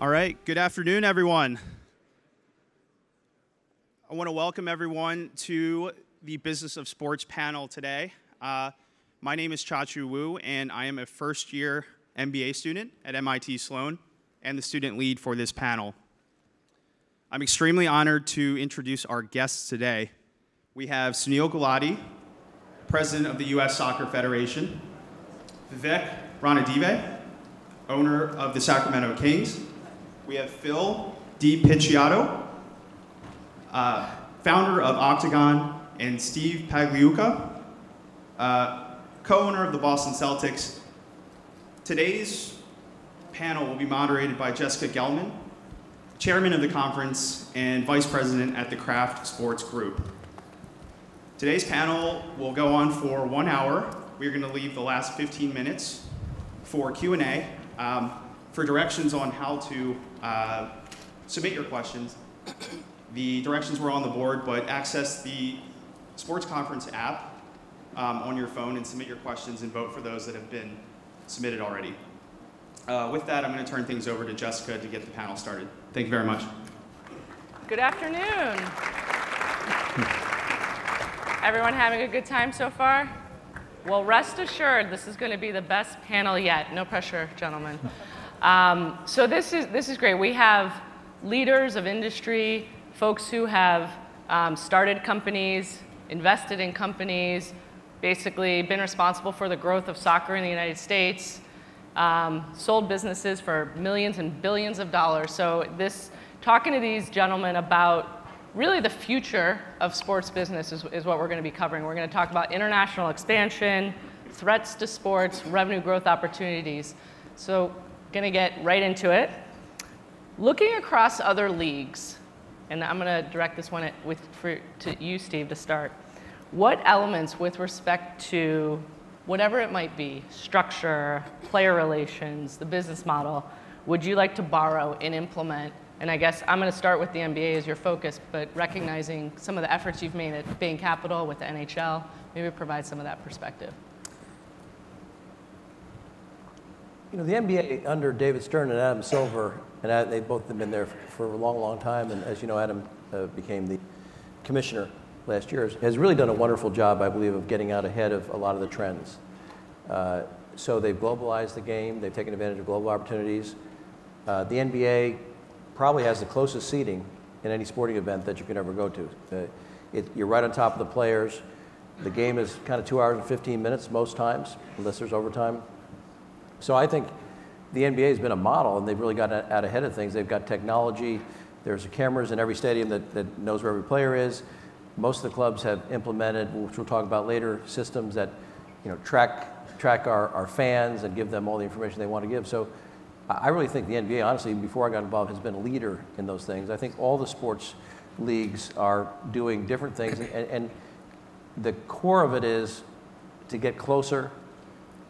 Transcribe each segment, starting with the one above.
All right, good afternoon, everyone. I want to welcome everyone to the Business of Sports panel today. My name is Chachu Wu, and I am a first-year MBA student at MIT Sloan and the student lead for this panel. I'm extremely honored to introduce our guests today. We have Sunil Gulati, President of the U.S. Soccer Federation, Vivek Ranadive, owner of the Sacramento Kings. We have Phil Di Picciotto, founder of Octagon, and Steve Pagliuca, co-owner of the Boston Celtics. Today's panel will be moderated by Jessica Gelman, chairman of the conference and vice president at the Kraft Sports Group. Today's panel will go on for 1 hour. We're going to leave the last 15 minutes for Q&A. For directions on how to submit your questions, the directions were on the board, but access the Sports Conference app on your phone and submit your questions and vote for those that have been submitted already. With that, I'm going to turn things over to Jessica to get the panel started. Thank you very much. Good afternoon. Everyone having a good time so far? Well, rest assured, this is going to be the best panel yet. No pressure, gentlemen. So this is great. We have leaders of industry, folks who have started companies, invested in companies, basically been responsible for the growth of soccer in the United States, sold businesses for millions and billions of dollars. So talking to these gentlemen about really the future of sports business is what we're going to be covering. We're going to talk about international expansion, threats to sports, revenue growth opportunities. So going to get right into it. Looking across other leagues, and I'm going to direct this one to you, Steve, to start. What elements with respect to whatever it might be, structure, player relations, the business model, would you like to borrow and implement? And I guess I'm going to start with the NBA as your focus, but recognizing some of the efforts you've made at Bain Capital with the NHL, maybe provide some of that perspective. You know, the NBA under David Stern and Adam Silver, and they've both been there for a long, long time, and as you know, Adam became the commissioner last year, has really done a wonderful job, I believe, of getting out ahead of a lot of the trends. So they've globalized the game, they've taken advantage of global opportunities. The NBA probably has the closest seating in any sporting event that you can ever go to. You're right on top of the players. The game is kind of 2 hours and 15 minutes most times, unless there's overtime. So I think the NBA has been a model, and they've really got out ahead of things. They've got technology. There's cameras in every stadium that knows where every player is. Most of the clubs have implemented, which we'll talk about later, systems that track our fans and give them all the information they want to give. So I really think the NBA, honestly, before I got involved, has been a leader in those things. I think all the sports leagues are doing different things, and the core of it is to get closer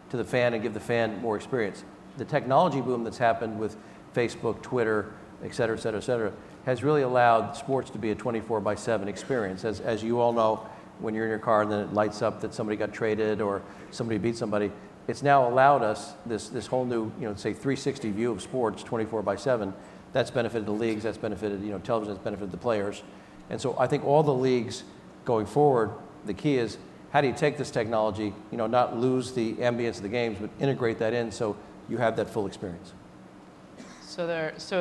to the fan and give the fan more experience. The technology boom that's happened with Facebook, Twitter, et cetera, et cetera, et cetera, has really allowed sports to be a 24/7 experience. As you all know, when you're in your car and then it lights up that somebody got traded or somebody beat somebody, it's now allowed us this whole new, say 360 view of sports 24/7. That's benefited the leagues, that's benefited, television, that's benefited the players. And so I think all the leagues going forward, the key is how do you take this technology, not lose the ambience of the games, but integrate that in so you have that full experience. So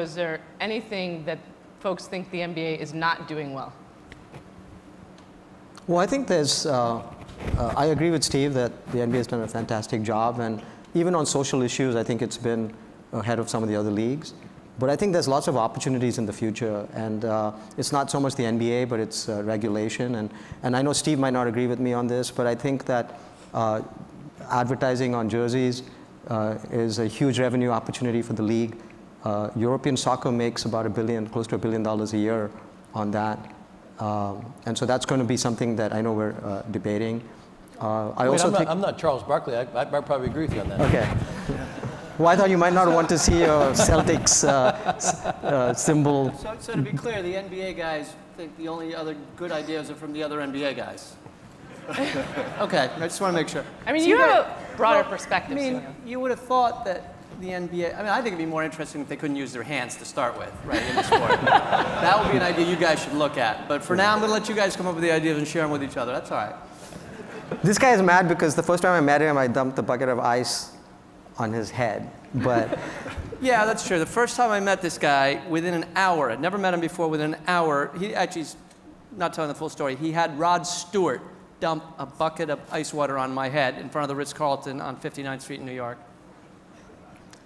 is there anything that folks think the NBA is not doing well? Well, I think there's, I agree with Steve that the NBA has done a fantastic job, and even on social issues, I think it's been ahead of some of the other leagues. But I think there's lots of opportunities in the future, and it's not so much the NBA, but it's regulation. And I know Steve might not agree with me on this, but I think that advertising on jerseys is a huge revenue opportunity for the league. European soccer makes about close to $1 billion a year on that. And so that's going to be something that I know we're debating. I'm not Charles Barkley. I probably agree with you on that. Okay. Well, I thought you might not want to see a Celtics symbol. So to be clear, the NBA guys think the only other good ideas are from the other NBA guys. Okay, I just want to make sure. I mean, you have a broader perspective. I mean, you would have thought that the NBA, I mean, I think it'd be more interesting if they couldn't use their hands to start with, right, in the sport. That would be an idea you guys should look at. But for now, I'm going to let you guys come up with the ideas and share them with each other. That's all right. This guy is mad because the first time I met him, I dumped a bucket of ice on his head. But yeah, that's true. The first time I met this guy, within an hour, I'd never met him before, within an hour, he actually, not telling the full story, he had Rod Stewart dump a bucket of ice water on my head in front of the Ritz-Carlton on 59th Street in New York.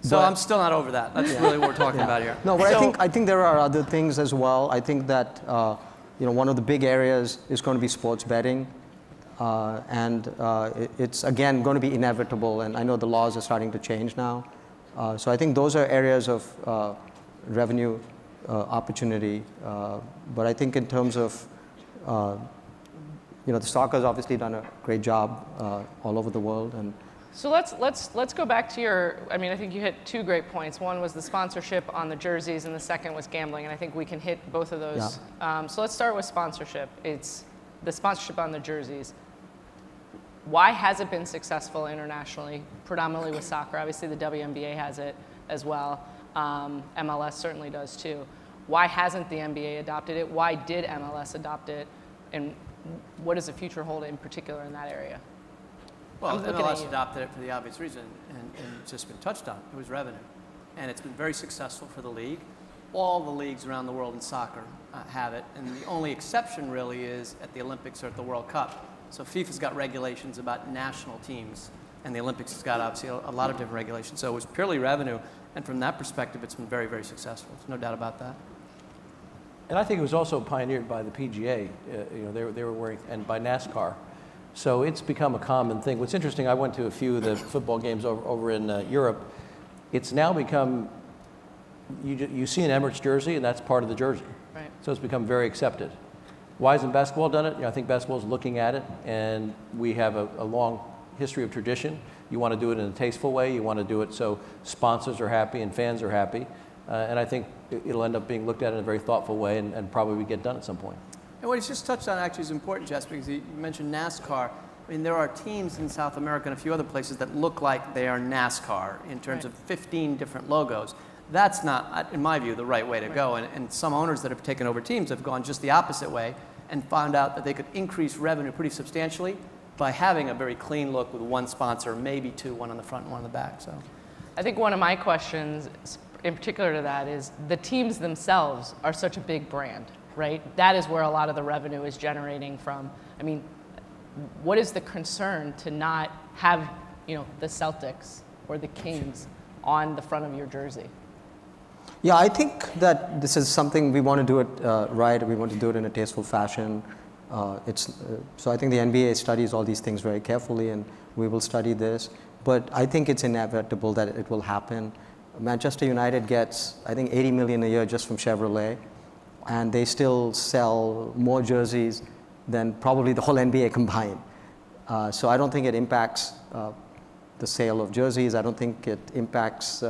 So I'm still not over that. That's really what we're talking about here. No, but I think there are other things as well. I think that one of the big areas is going to be sports betting. It's, again, going to be inevitable. And I know the laws are starting to change now. So I think those are areas of revenue opportunity. But I think in terms of, the soccer's obviously done a great job all over the world. And so let's go back to your, I mean, I think you hit two great points. One was the sponsorship on the jerseys, and the second was gambling. And I think we can hit both of those. Yeah. So let's start with sponsorship. It's the sponsorship on the jerseys. Why has it been successful internationally, predominantly with soccer? Obviously, the WNBA has it as well. MLS certainly does too. Why hasn't the NBA adopted it? Why did MLS adopt it? And what does the future hold in particular in that area? Well, MLS adopted it for the obvious reason, and it's just been touched on. It was revenue. And it's been very successful for the league. All the leagues around the world in soccer have it, and the only exception really is at the Olympics or at the World Cup. So FIFA's got regulations about national teams, and the Olympics has got obviously a lot of different regulations. So it was purely revenue, and from that perspective, it's been very, very successful. There's no doubt about that. And I think it was also pioneered by the PGA. They were wearing, and by NASCAR. So it's become a common thing. What's interesting, I went to a few of the football games over in Europe. It's now become, you see an Emirates jersey, and that's part of the jersey. Right. So it's become very accepted. Why hasn't basketball done it? I think basketball is looking at it, and we have a long history of tradition. You want to do it in a tasteful way. You want to do it so sponsors are happy and fans are happy. And I think it'll end up being looked at in a very thoughtful way and probably get done at some point. And what he's just touched on actually is important, Jess, because you mentioned NASCAR. I mean, there are teams in South America and a few other places that look like they are NASCAR in terms of 15 different logos. That's not, in my view, the right way to go. And some owners that have taken over teams have gone just the opposite way and found out that they could increase revenue pretty substantially by having a very clean look with one sponsor, maybe two, one on the front and one on the back. So, I think one of my questions in particular to that is the teams themselves are such a big brand, right? That is where a lot of the revenue is generating from. I mean, what is the concern to not have, the Celtics or the Kings on the front of your jersey? yeah, I think that this is something we want to do it right. We want to do it in a tasteful fashion. So I think the NBA studies all these things very carefully, and we will study this. But I think it's inevitable that it will happen. Manchester United gets, I think, $80 million a year just from Chevrolet, and they still sell more jerseys than probably the whole NBA combined. So I don't think it impacts the sale of jerseys. I don't think it impacts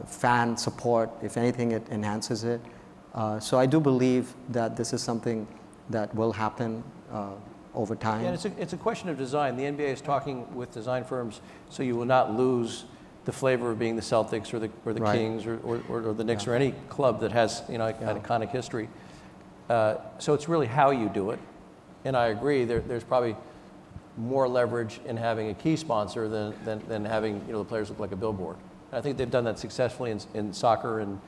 fan support. If anything, it enhances it. So I do believe that this is something that will happen over time. Yeah, and it's a question of design. The NBA is talking with design firms so you will not lose the flavor of being the Celtics or the Right. Kings or the Knicks or any club that has an iconic history. So it's really how you do it. And I agree, there's probably more leverage in having a key sponsor than having the players look like a billboard. I think they've done that successfully in soccer and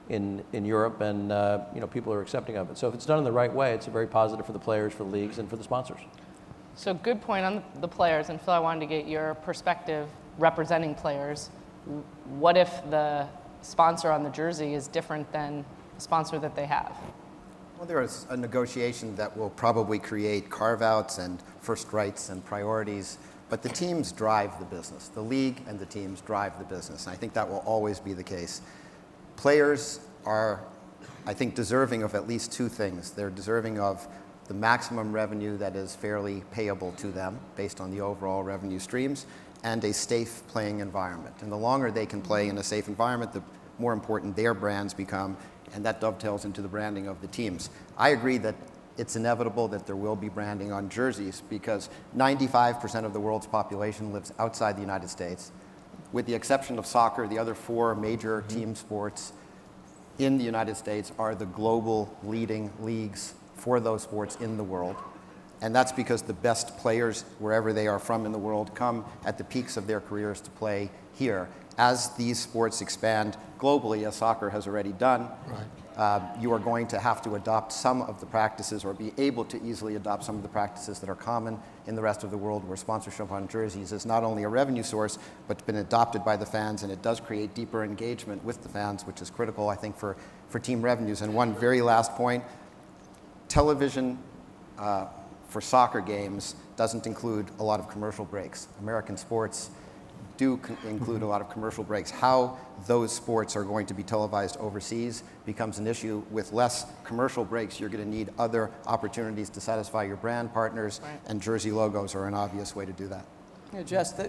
in Europe, and people are accepting of it. So if it's done in the right way, it's very positive for the players, for the leagues, and for the sponsors. So good point on the players, and Phil, I wanted to get your perspective representing players. What if the sponsor on the jersey is different than the sponsor that they have? Well, there is a negotiation that will probably create carve-outs and first rights and priorities, but the teams drive the business. The league and the teams drive the business, and I think that will always be the case. Players are, I think, deserving of at least two things. They're deserving of the maximum revenue that is fairly payable to them based on the overall revenue streams, and a safe playing environment. And the longer they can play in a safe environment, the more important their brands become, and that dovetails into the branding of the teams. I agree that it's inevitable that there will be branding on jerseys because 95% of the world's population lives outside the United States. with the exception of soccer, the other 4 major team sports in the United States are the global leading leagues for those sports in the world. And that's because the best players, wherever they are from in the world, come at the peaks of their careers to play here. As these sports expand globally, as soccer has already done, you are going to have to adopt some of the practices, or be able to easily adopt some of the practices that are common in the rest of the world, where sponsorship on jerseys is not only a revenue source, but been adopted by the fans, and it does create deeper engagement with the fans, which is critical, I think, for team revenues. And one very last point, television for soccer games doesn't include a lot of commercial breaks. American sports do include a lot of commercial breaks. How those sports are going to be televised overseas becomes an issue. With less commercial breaks, you're going to need other opportunities to satisfy your brand partners, and jersey logos are an obvious way to do that. Yeah, Jess,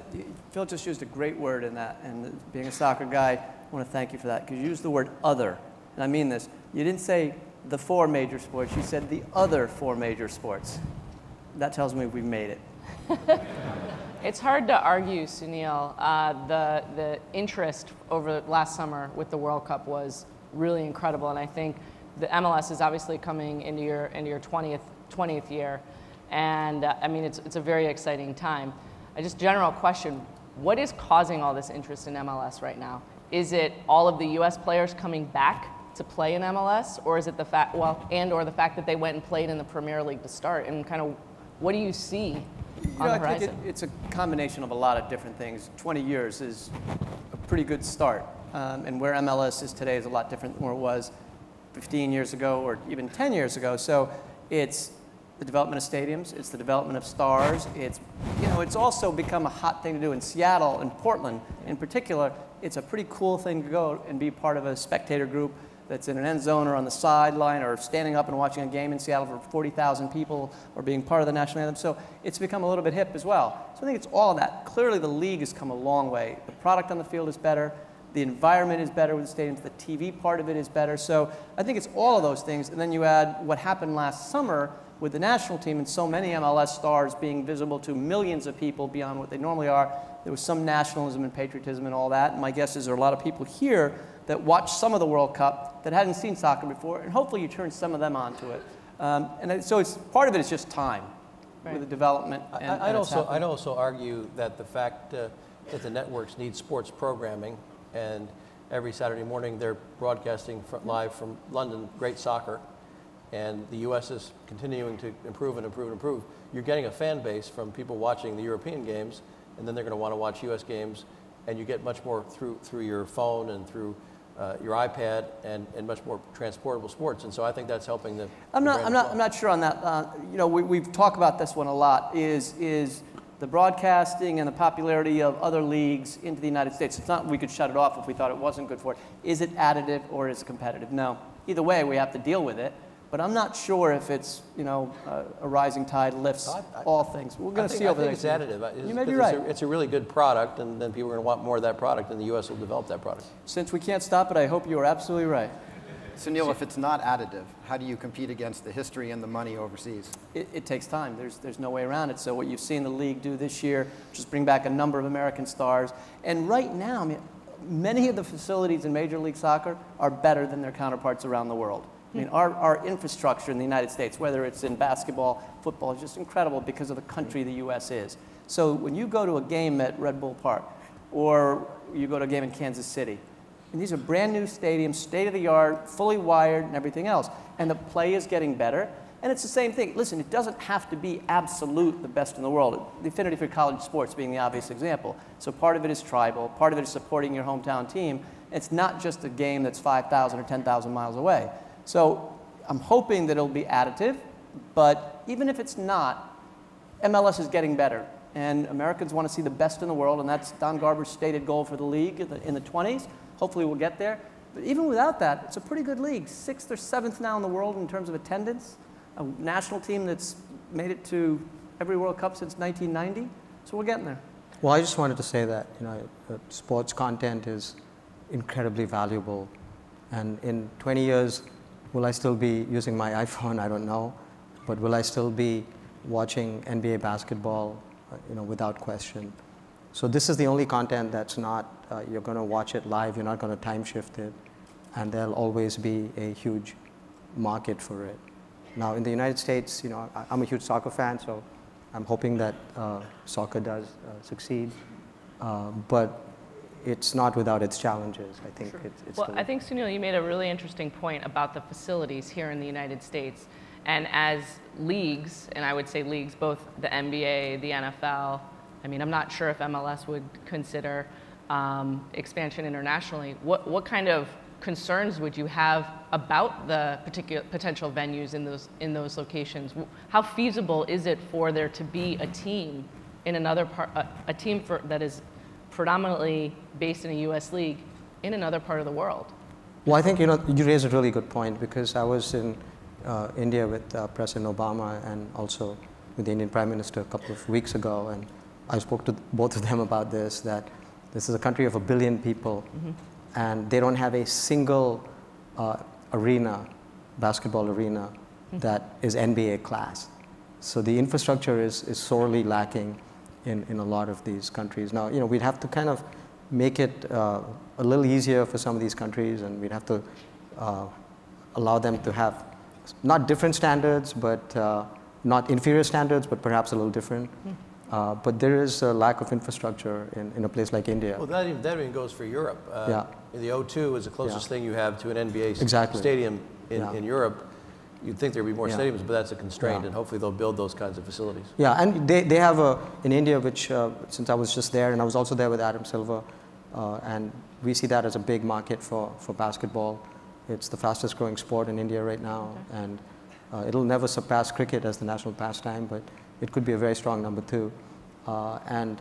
Phil just used a great word in that, and being a soccer guy, I want to thank you for that, because you used the word other, and I mean this. You didn't say the 4 major sports, you said the other 4 major sports. That tells me we've made it. It's hard to argue, Sunil. The interest over last summer with the World Cup was really incredible, and I think the MLS is obviously coming into your 20th year, and I mean it's a very exciting time. Just general question: what is causing all this interest in MLS right now? Is it all of the U.S. players coming back to play in MLS, or is it the fact, or the fact that they went and played in the Premier League to start, and kind of what do you see on the horizon? I think it's a combination of a lot of different things. 20 years is a pretty good start. And where MLS is today is a lot different than where it was 15 years ago or even 10 years ago. So it's the development of stadiums, it's the development of stars, it's also become a hot thing to do in Seattle and Portland in particular. It's a pretty cool thing to go and be part of a spectator group that's in an end zone or on the sideline or standing up and watching a game in Seattle for 40,000 people or being part of the national anthem. So it's become a little bit hip as well. So I think it's all of that. Clearly the league has come a long way. The product on the field is better. The environment is better with the stadiums. The TV part of it is better. So I think it's all of those things. And then you add what happened last summer with the national team and so many MLS stars being visible to millions of people beyond what they normally are. There was some nationalism and patriotism and all that. And my guess is there are a lot of people here that watched some of the World Cup that hadn't seen soccer before, and hopefully you turn some of them onto it. So it's part of it is just time with the development. I'd also argue that the fact that the networks need sports programming, and every Saturday morning they're broadcasting live from London, great soccer, and the U.S. is continuing to improve and improve and improve. You're getting a fan base from people watching the European games, and then they're going to want to watch U.S. games, and you get much more through your phone and through your iPad and much more transportable sports, and so I think that's helping the. I'm not sure on that. We've talked about this one a lot. Is the broadcasting and the popularity of other leagues into the United States? It's not we could shut it off if we thought it wasn't good for it. Is it additive or is it competitive? No. Either way, we have to deal with it. But I'm not sure if it's a rising tide lifts all things. We're going to see over the next year. I think it's additive. You may be right. It's a really good product, and then people are going to want more of that product, and the U.S. will develop that product. Since we can't stop it, I hope you are absolutely right. Sunil, if it's not additive, how do you compete against the history and the money overseas? It takes time. There's no way around it. So what you've seen the league do this year, just bring back a number of American stars. And right now, I mean, many of the facilities in Major League Soccer are better than their counterparts around the world. I mean, our infrastructure in the United States, whether it's in basketball, football, is just incredible because of the country the U.S. is. So when you go to a game at Red Bull Park, or you go to a game in Kansas City, and these are brand new stadiums, state-of-the-art, fully wired, and everything else, and the play is getting better, and it's the same thing. Listen, it doesn't have to be absolute the best in the world. The affinity for college sports being the obvious example. So part of it is tribal, part of it is supporting your hometown team. It's not just a game that's 5,000 or 10,000 miles away. So I'm hoping that it'll be additive, but even if it's not, MLS is getting better. And Americans want to see the best in the world, and that's Don Garber's stated goal for the league in the 20s. Hopefully we'll get there. But even without that, it's a pretty good league. 6th or 7th now in the world in terms of attendance. A national team that's made it to every World Cup since 1990. So we're getting there. Well, I just wanted to say that sports content is incredibly valuable. And in 20 years, will I still be using my iPhone? I don't know. But will I still be watching NBA basketball? Without question. So this is the only content that's not, you're going to watch it live, you're not going to time shift it, and there'll always be a huge market for it. Now, in the United States, I'm a huge soccer fan, so I'm hoping that soccer does succeed, but it's not without its challenges. I think it's well, I think, Sunil, you made a really interesting point about the facilities here in the United States. And as leagues, and I would say leagues, both the NBA, the NFL, I mean, I'm not sure if MLS would consider expansion internationally. What kind of concerns would you have about the potential venues in those locations? How feasible is it for there to be a team in another part, a team that is predominantly based in a U.S. league in another part of the world? Well, I think you raise a really good point, because I was in India with President Obama and also with the Indian Prime Minister a couple of weeks ago, and I spoke to both of them about this, that this is a country of 1 billion people, and they don't have a single basketball arena, that is NBA class. So the infrastructure is sorely lacking in a lot of these countries. Now, we'd have to kind of make it a little easier for some of these countries, and we'd have to allow them to have not different standards, but not inferior standards, but perhaps a little different. But there is a lack of infrastructure in a place like India. Well, that even goes for Europe. The O2 is the closest thing you have to an NBA stadium in Europe. You'd think there'd be more stadiums, but that's a constraint, and hopefully they'll build those kinds of facilities. Yeah, and they have in India, which since I was just there, and I was also there with Adam Silver, and we see that as a big market for basketball. It's the fastest growing sport in India right now, and it'll never surpass cricket as the national pastime, but it could be a very strong number 2. And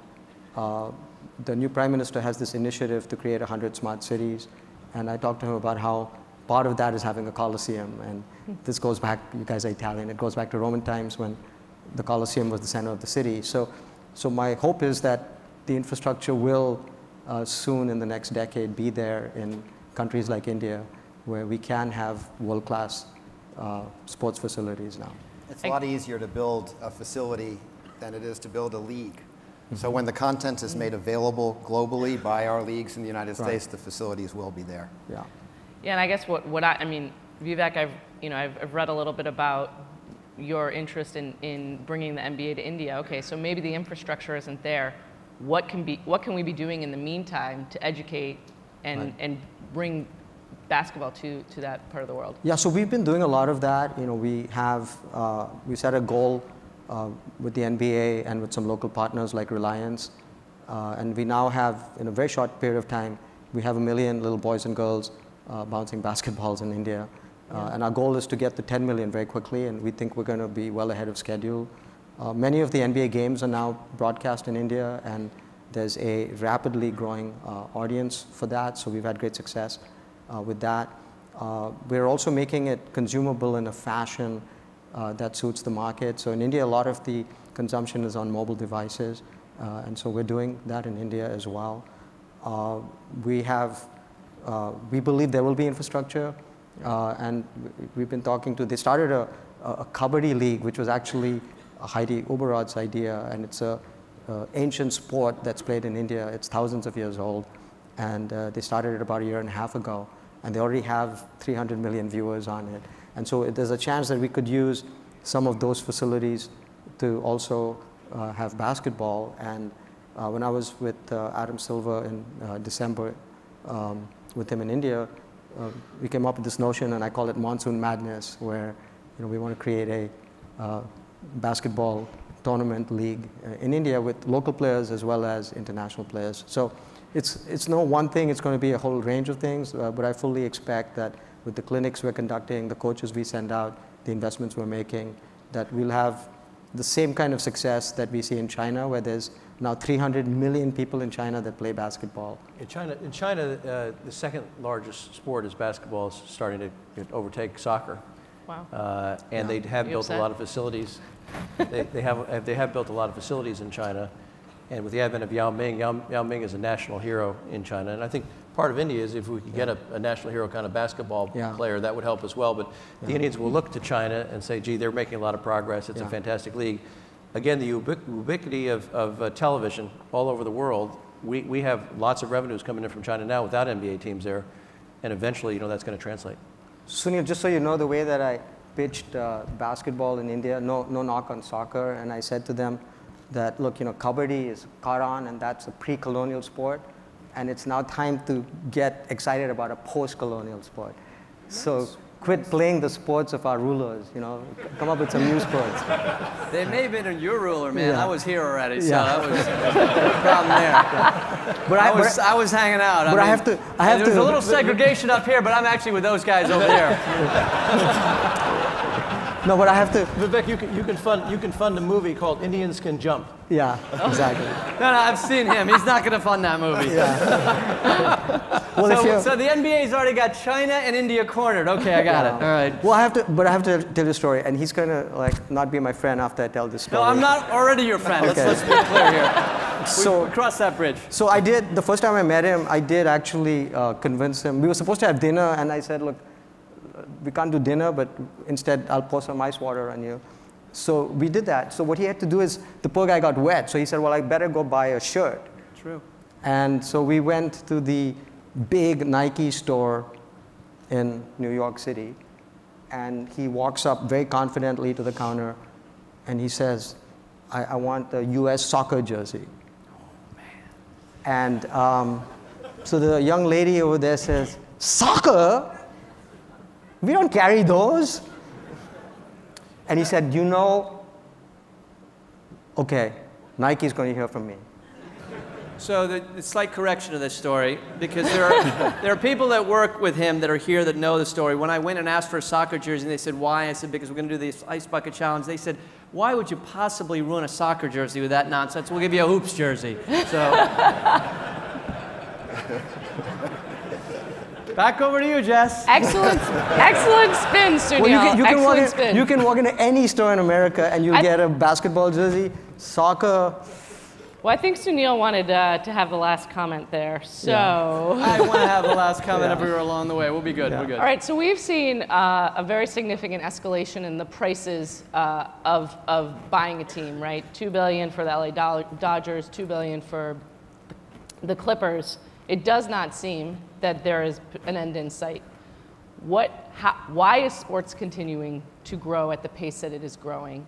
the new Prime Minister has this initiative to create 100 smart cities, and I talked to him about how part of that is having a Colosseum, and this goes back, you guys are Italian, it goes back to Roman times when the Colosseum was the center of the city. So my hope is that the infrastructure will soon in the next decade be there in countries like India, where we can have world-class sports facilities now. It's a lot easier to build a facility than it is to build a league. So when the content is made available globally by our leagues in the United States, the facilities will be there. Yeah. Yeah, and I guess I mean, Vivek, I've read a little bit about your interest in bringing the NBA to India. Okay, so maybe the infrastructure isn't there. What can we be doing in the meantime to educate and bring basketball to that part of the world? Yeah, so we've been doing a lot of that. We set a goal with the NBA and with some local partners like Reliance, and we now have, in a very short period of time, we have 1 million little boys and girls bouncing basketballs in India. And our goal is to get to 10 million very quickly, and we think we're going to be well ahead of schedule. Many of the NBA games are now broadcast in India, and there's a rapidly growing audience for that, so we've had great success with that. We're also making it consumable in a fashion that suits the market. So in India, a lot of the consumption is on mobile devices, and so we're doing that in India as well. We believe there will be infrastructure, and we've been talking to, they started a Kabaddi League, which was actually Heidi Uberod's idea, and it's an ancient sport that's played in India. It's thousands of years old, and they started it about 1.5 years ago, and they already have 300 million viewers on it. And so there's a chance that we could use some of those facilities to also have basketball. And when I was with Adam Silver in December, with him in India, we came up with this notion, and I call it monsoon madness, where we want to create a basketball tournament league in India with local players as well as international players. So it's no one thing, it's going to be a whole range of things, but I fully expect that with the clinics we're conducting, the coaches we send out, the investments we're making, that we'll have the same kind of success that we see in China, where there's now 300 million people in China that play basketball. In China, the second largest sport is basketball, is starting to overtake soccer. Wow. And they have built a lot of facilities. they have built a lot of facilities in China. And with the advent of Yao Ming is a national hero in China. And I think part of India is if we could get a national hero kind of basketball player, that would help as well. But the Indians will look to China and say, gee, they're making a lot of progress. It's a fantastic league. again, the ubiquity of television all over the world, we have lots of revenues coming in from China now without NBA teams there, and eventually, that's going to translate. Sunil, just so you know, the way that I pitched basketball in India, no knock on soccer, and I said to them that, look, Kabaddi is Karan, and that's a pre-colonial sport, and it's now time to get excited about a post-colonial sport. Nice. So quit playing the sports of our rulers, come up with some new sports. They may have been your ruler, man. Yeah. I was here already, so Yeah. that was no problem there. Yeah. I was hanging out. But I have to. There's a little segregation up here, but I'm actually with those guys over there. No, but I have to. Vivek, you can fund a movie called Indians Can Jump. Yeah, exactly. No, I've seen him. He's not going to fund that movie. Yeah. Well, so the NBA's already got China and India cornered. Okay, I got it. All right. Well, I have to tell you a story, and he's gonna not be my friend after I tell this story. No, I'm not already your friend. Okay. Let's be clear here. We cross that bridge. So the first time I met him, I did actually convince him. We were supposed to have dinner, and I said, look, we can't do dinner, but instead I'll pour some ice water on you. So we did that. So what he had to do is, the poor guy got wet. So he said, well, I better go buy a shirt. True. And so we went to the big Nike store in New York City. And he walks up very confidently to the counter, and he says, I want a US soccer jersey. Oh, man. And so the young lady over there says, soccer? We don't carry those. And he said, okay, Nike's going to hear from me. So the slight correction of this story, because there are people that work with him that are here that know the story. When I went and asked for a soccer jersey, and they said, why? I said, because we're going to do this ice bucket challenge. They said, why would you possibly ruin a soccer jersey with that nonsense? We'll give you a hoops jersey. So back over to you, Jess. Excellent spin, Sunil. Well, you can walk into any store in America and you'll get a basketball jersey, soccer. Well, I think Sunil wanted to have the last comment there, so. Yeah. I want to have the last comment everywhere along the way. We'll be good, we're good. All right, so we've seen a very significant escalation in the prices of buying a team, right? $2 billion for the LA Dodgers, $2 billion for the Clippers. It does not seem that there is an end in sight. Why is sports continuing to grow at the pace that it is growing?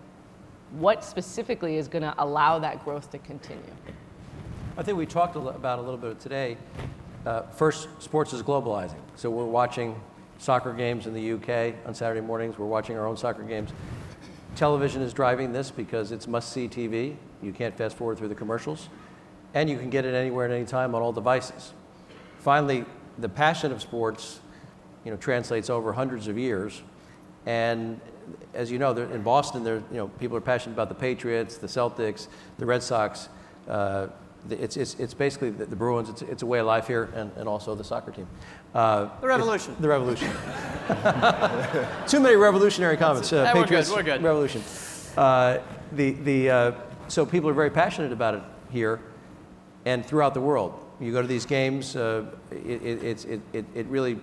What specifically is going to allow that growth to continue? I think we talked about a little bit today. First, sports is globalizing. So we're watching soccer games in the UK on Saturday mornings. We're watching our own soccer games. Television is driving this because it's must-see TV. You can't fast forward through the commercials. And you can get it anywhere at any time on all devices. Finally, the passion of sports translates over hundreds of years. And as you know, in Boston, people are passionate about the Patriots, the Celtics, the Red Sox. It's basically the Bruins. It's a way of life here, and also the soccer team. The Revolution. The Revolution. Too many revolutionary comments. Patriots, we're good. Revolution. So people are very passionate about it here and throughout the world. You go to these games, it really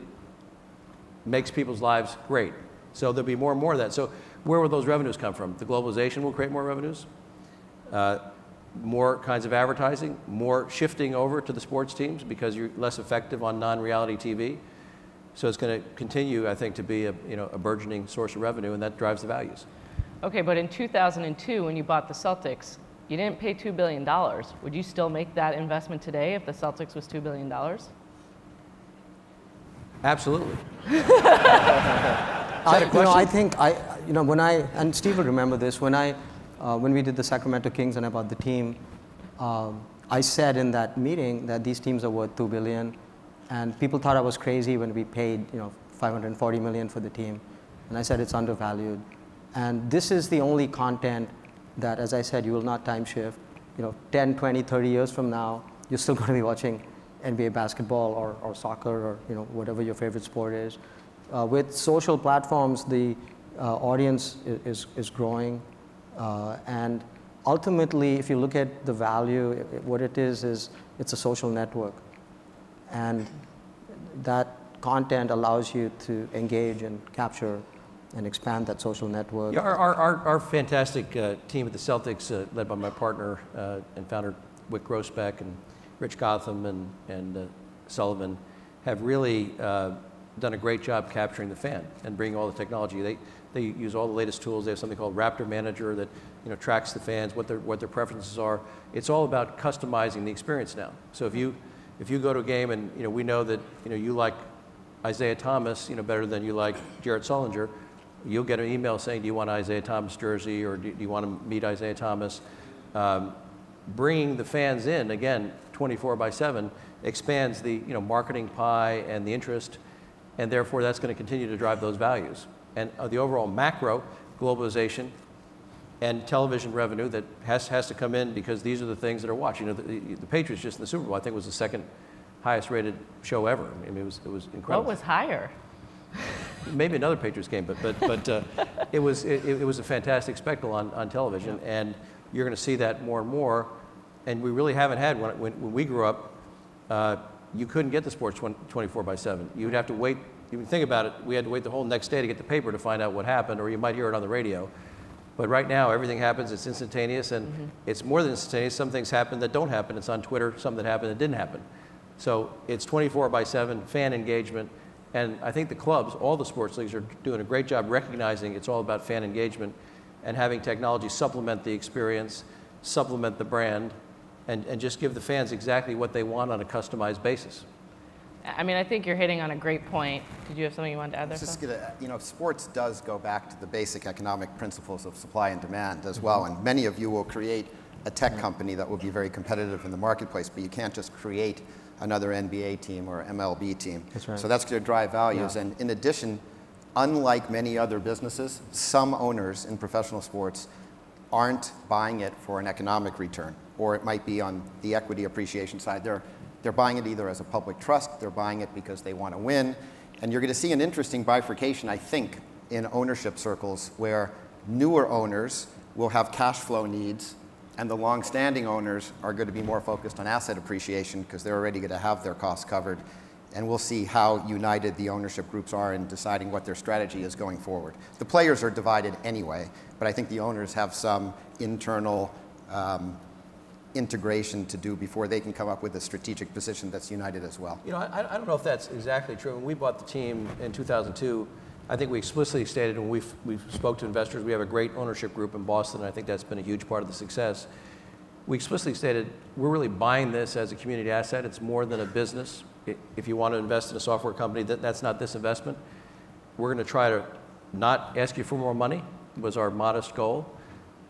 makes people's lives great. So there'll be more and more of that. So where will those revenues come from? The globalization will create more revenues, more kinds of advertising, more shifting over to the sports teams because you're less effective on non-reality TV. So it's going to continue, I think, to be a burgeoning source of revenue, and that drives the values. Okay, but in 2002, when you bought the Celtics, you didn't pay $2 billion. Would you still make that investment today if the Celtics was $2 billion? Absolutely. I think and Steve will remember this, when we did the Sacramento Kings and I bought the team, I said in that meeting that these teams are worth $2 billion, and people thought I was crazy when we paid $540 million for the team, and I said it's undervalued. And this is the only content that, as I said, you will not time shift. 10, 20, 30 years from now, you're still going to be watching NBA basketball or soccer or whatever your favorite sport is. With social platforms, the audience is growing, and ultimately, if you look at the value, what it is it's a social network, and that content allows you to engage and capture and expand that social network. Yeah, our fantastic team at the Celtics, led by my partner and founder Wick Grossbeck and Rich Gotham and Sullivan, have really done a great job capturing the fan and bringing all the technology. They use all the latest tools. They have something called Raptor Manager that tracks the fans, what their preferences are. It's all about customizing the experience now. So if you go to a game and we know that you like Isaiah Thomas better than you like Jared Sullinger, you'll get an email saying, do you want an Isaiah Thomas jersey, or do you want to meet Isaiah Thomas? Bringing the fans in, again, 24/7, expands the marketing pie and the interest, and therefore that's going to continue to drive those values. And the overall macro, globalization, and television revenue that has to come in, because these are the things that are watched. The Patriots just in the Super Bowl, I think, was the second highest rated show ever. I mean, it was incredible. What was higher? Maybe another Patriots game, but it was a fantastic spectacle on television, and you're going to see that more and more. And we really haven't had, when we grew up, you couldn't get the sports 24/7. You would have to wait. You think about it, we had to wait the whole next day to get the paper to find out what happened, or you might hear it on the radio. But right now, everything happens, it's instantaneous, and it's more than instantaneous. Some things happen that don't happen. It's on Twitter, some that happen that didn't happen. So it's 24/7 fan engagement. And I think the clubs, all the sports leagues, are doing a great job recognizing it's all about fan engagement and having technology supplement the experience, supplement the brand, and just give the fans exactly what they want on a customized basis. I mean, I think you're hitting on a great point. Did you have something you wanted to add there? Just sports does go back to the basic economic principles of supply and demand as well. And many of you will create a tech company that will be very competitive in the marketplace, but you can't just create another NBA team or MLB team. That's right. So that's going to drive values. Yeah. And in addition, unlike many other businesses, some owners in professional sports aren't buying it for an economic return, or it might be on the equity appreciation side. They're buying it either as a public trust, they're buying it because they want to win. And you're going to see an interesting bifurcation, I think, in ownership circles, where newer owners will have cash flow needs, and the long-standing owners are going to be more focused on asset appreciation because they're already going to have their costs covered. And we'll see how united the ownership groups are in deciding what their strategy is going forward. The players are divided anyway, but I think the owners have some internal integration to do before they can come up with a strategic position that's united as well. I don't know if that's exactly true. When we bought the team in 2002, I think we explicitly stated when we spoke to investors, we have a great ownership group in Boston, and I think that's been a huge part of the success. We explicitly stated we're really buying this as a community asset. It's more than a business. If you want to invest in a software company, that's not this investment. We're going to try to not ask you for more money, was our modest goal,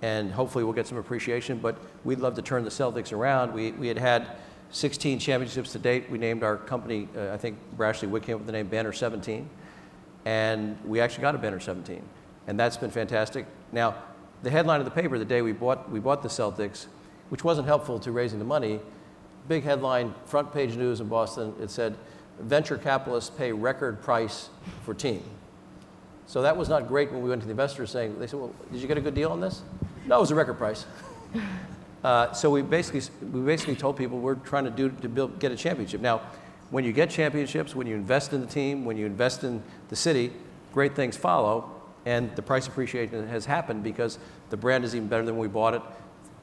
and hopefully we'll get some appreciation, but we'd love to turn the Celtics around. We had 16 championships to date. We named our company, I think Brashley Wick came up with the name Banner 17. And we actually got a Banner 17, and that's been fantastic. Now, the headline of the paper the day we bought the Celtics, which wasn't helpful to raising the money, big headline, front page news in Boston, it said, venture capitalists pay record price for team. So that was not great when we went to the investors saying, they said, well, did you get a good deal on this? No, it was a record price. So we basically told people we're trying to get a championship. Now, when you get championships, when you invest in the team, when you invest in the city, great things follow, and the price appreciation has happened because the brand is even better than when we bought it,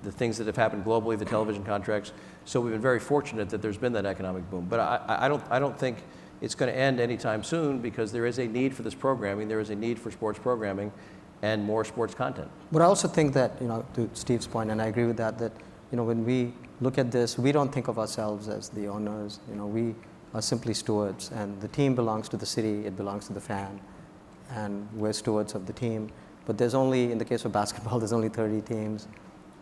the things that have happened globally, the television contracts. So we've been very fortunate that there's been that economic boom. But I don't think it's going to end anytime soon, because there is a need for this programming, there is a need for sports programming and more sports content. But I also think that, to Steve's point, and I agree with that, when we look at this, we don't think of ourselves as the owners. We are simply stewards, and the team belongs to the city, it belongs to the fan, and we're stewards of the team. But there's only, in the case of basketball, there's only 30 teams,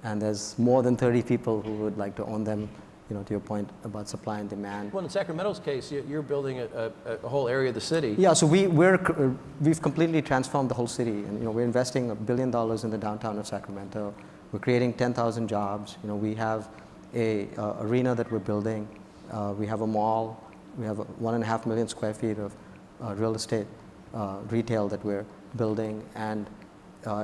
and there's more than 30 people who would like to own them, to your point about supply and demand. Well, in Sacramento's case, you're building a whole area of the city. Yeah, so we've completely transformed the whole city, and we're investing $1 billion in the downtown of Sacramento. We're creating 10,000 jobs. We have a arena that we're building. We have a mall. We have 1.5 million square feet of real estate retail that we're building, and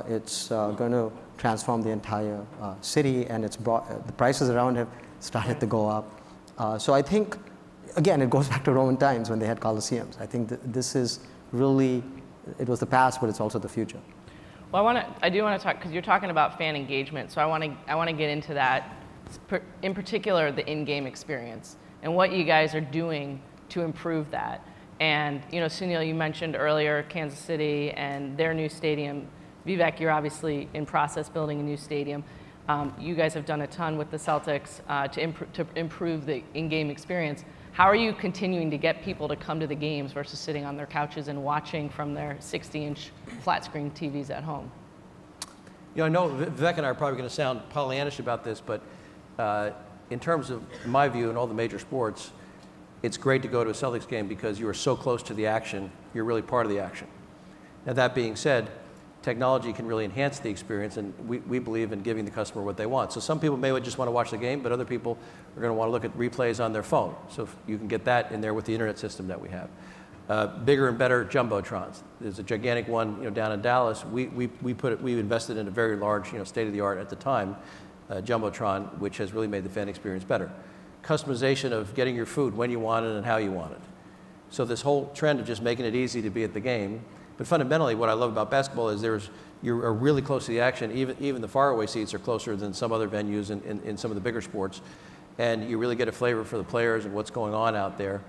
it's going to transform the entire city, and the prices around have started to go up. So I think, again, it goes back to Roman times when they had coliseums. I think this is really it was the past, but it's also the future. Well, I do want to talk, because you're talking about fan engagement, so I want to get into that, in particular the in-game experience and what you guys are doing to improve that. And Sunil, you mentioned earlier Kansas City and their new stadium. Vivek, you're obviously in process building a new stadium. You guys have done a ton with the Celtics to improve the in-game experience. How are you continuing to get people to come to the games versus sitting on their couches and watching from their 60-inch flat-screen TVs at home? I know Vivek and I are probably going to sound Pollyannish about this, but in terms of my view in all the major sports, it's great to go to a Celtics game because you are so close to the action, you're really part of the action. Now, that being said, technology can really enhance the experience, and we believe in giving the customer what they want. So some people may just want to watch the game, but other people are going to want to look at replays on their phone. So if you can get that in there with the internet system that we have. Bigger and better jumbotrons. There's a gigantic one down in Dallas. We invested in a very large, state-of-the-art at the time, jumbotron, which has really made the fan experience better. Customization of getting your food when you want it and how you want it. So this whole trend of just making it easy to be at the game. But fundamentally, what I love about basketball is you're really close to the action. Even the faraway seats are closer than some other venues in some of the bigger sports. And you really get a flavor for the players and what's going on out there.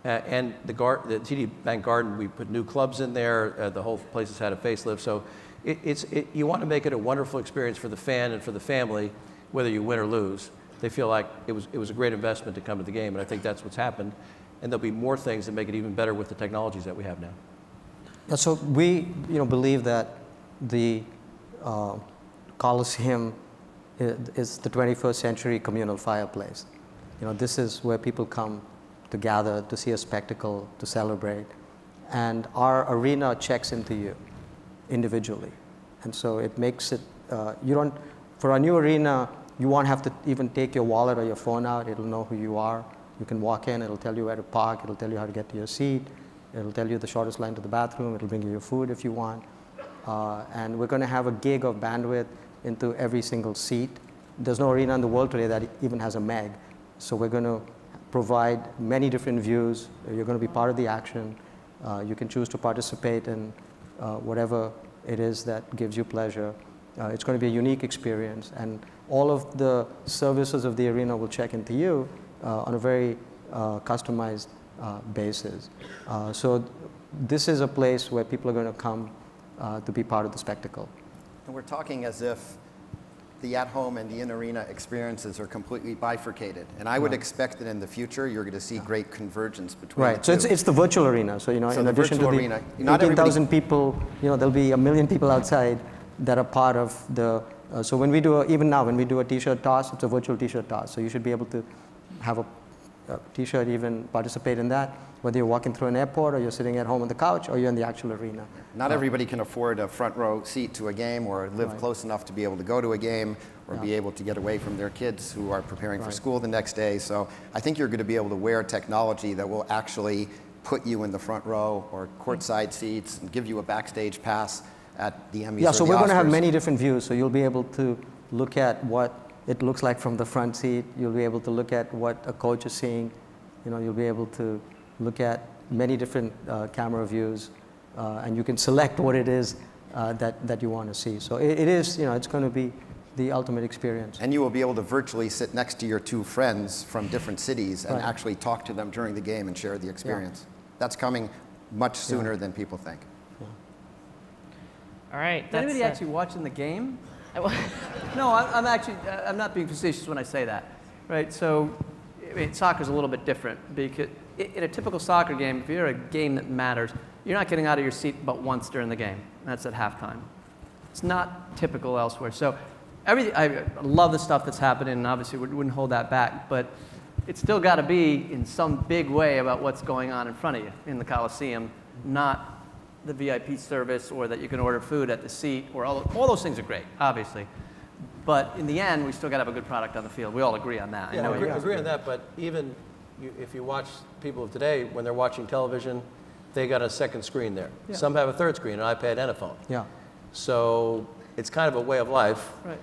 And the TD Bank Garden, we put new clubs in there. The whole place has had a facelift. So you want to make it a wonderful experience for the fan and for the family, whether you win or lose. They feel like it was a great investment to come to the game, and I think that's what's happened. And there'll be more things that make it even better with the technologies that we have now. So we believe that the Coliseum is the 21st century communal fireplace. This is where people come to gather, to see a spectacle, to celebrate. And our arena checks into you individually. And so it makes it, for our new arena, you won't have to even take your wallet or your phone out. It'll know who you are. You can walk in, it'll tell you where to park, it'll tell you how to get to your seat. It'll tell you the shortest line to the bathroom. It'll bring you your food if you want. And we're going to have a gig of bandwidth into every single seat. There's no arena in the world today that even has a MEG. So we're going to provide many different views. You're going to be part of the action. You can choose to participate in whatever it is that gives you pleasure. It's going to be a unique experience. And all of the services of the arena will check into you on a very customized basis. So this is a place where people are going to come to be part of the spectacle. And we're talking as if the at-home and the in-arena experiences are completely bifurcated. And I would expect that in the future, you're going to see great convergence between the two. So it's the virtual arena. So, in addition to the 18,000 people, there'll be 1 million people outside that are part of the, so when we do, even now, when we do a t-shirt toss, it's a virtual t-shirt toss. So you should be able to have a t-shirt, even participate in that, whether you're walking through an airport or you're sitting at home on the couch or you're in the actual arena. Not everybody can afford a front row seat to a game or live close enough to be able to go to a game or be able to get away from their kids who are preparing for school the next day. So I think you're going to be able to wear technology that will actually put you in the front row or courtside seats and give you a backstage pass at the Emmys or so the we're going to have Oscars. many different views. So you'll be able to look at what it looks like from the front seat. You'll be able to look at what a coach is seeing. You'll be able to look at many different camera views, and you can select what it is that you want to see. So it is, it's going to be the ultimate experience. And you will be able to virtually sit next to your two friends from different cities and actually talk to them during the game and share the experience. That's coming much sooner than people think. All right. Is anybody actually watching the game? No, I'm not being facetious when I say that, right? So, soccer's a little bit different because in a typical soccer game, if you're a game that matters, you're not getting out of your seat but once during the game. That's at halftime. It's not typical elsewhere. So, I love the stuff that's happening, and obviously we wouldn't hold that back, but it's still got to be in some big way about what's going on in front of you in the Coliseum, not the VIP service or that you can order food at the seat, or all those things are great, obviously. But in the end, we still got to have a good product on the field. We all agree on that. Yeah, I agree on that, but even if you watch people of today, when they're watching television, they got a second screen there. Yeah. Some have a third screen, an iPad and a phone. Yeah. So it's kind of a way of life. Right.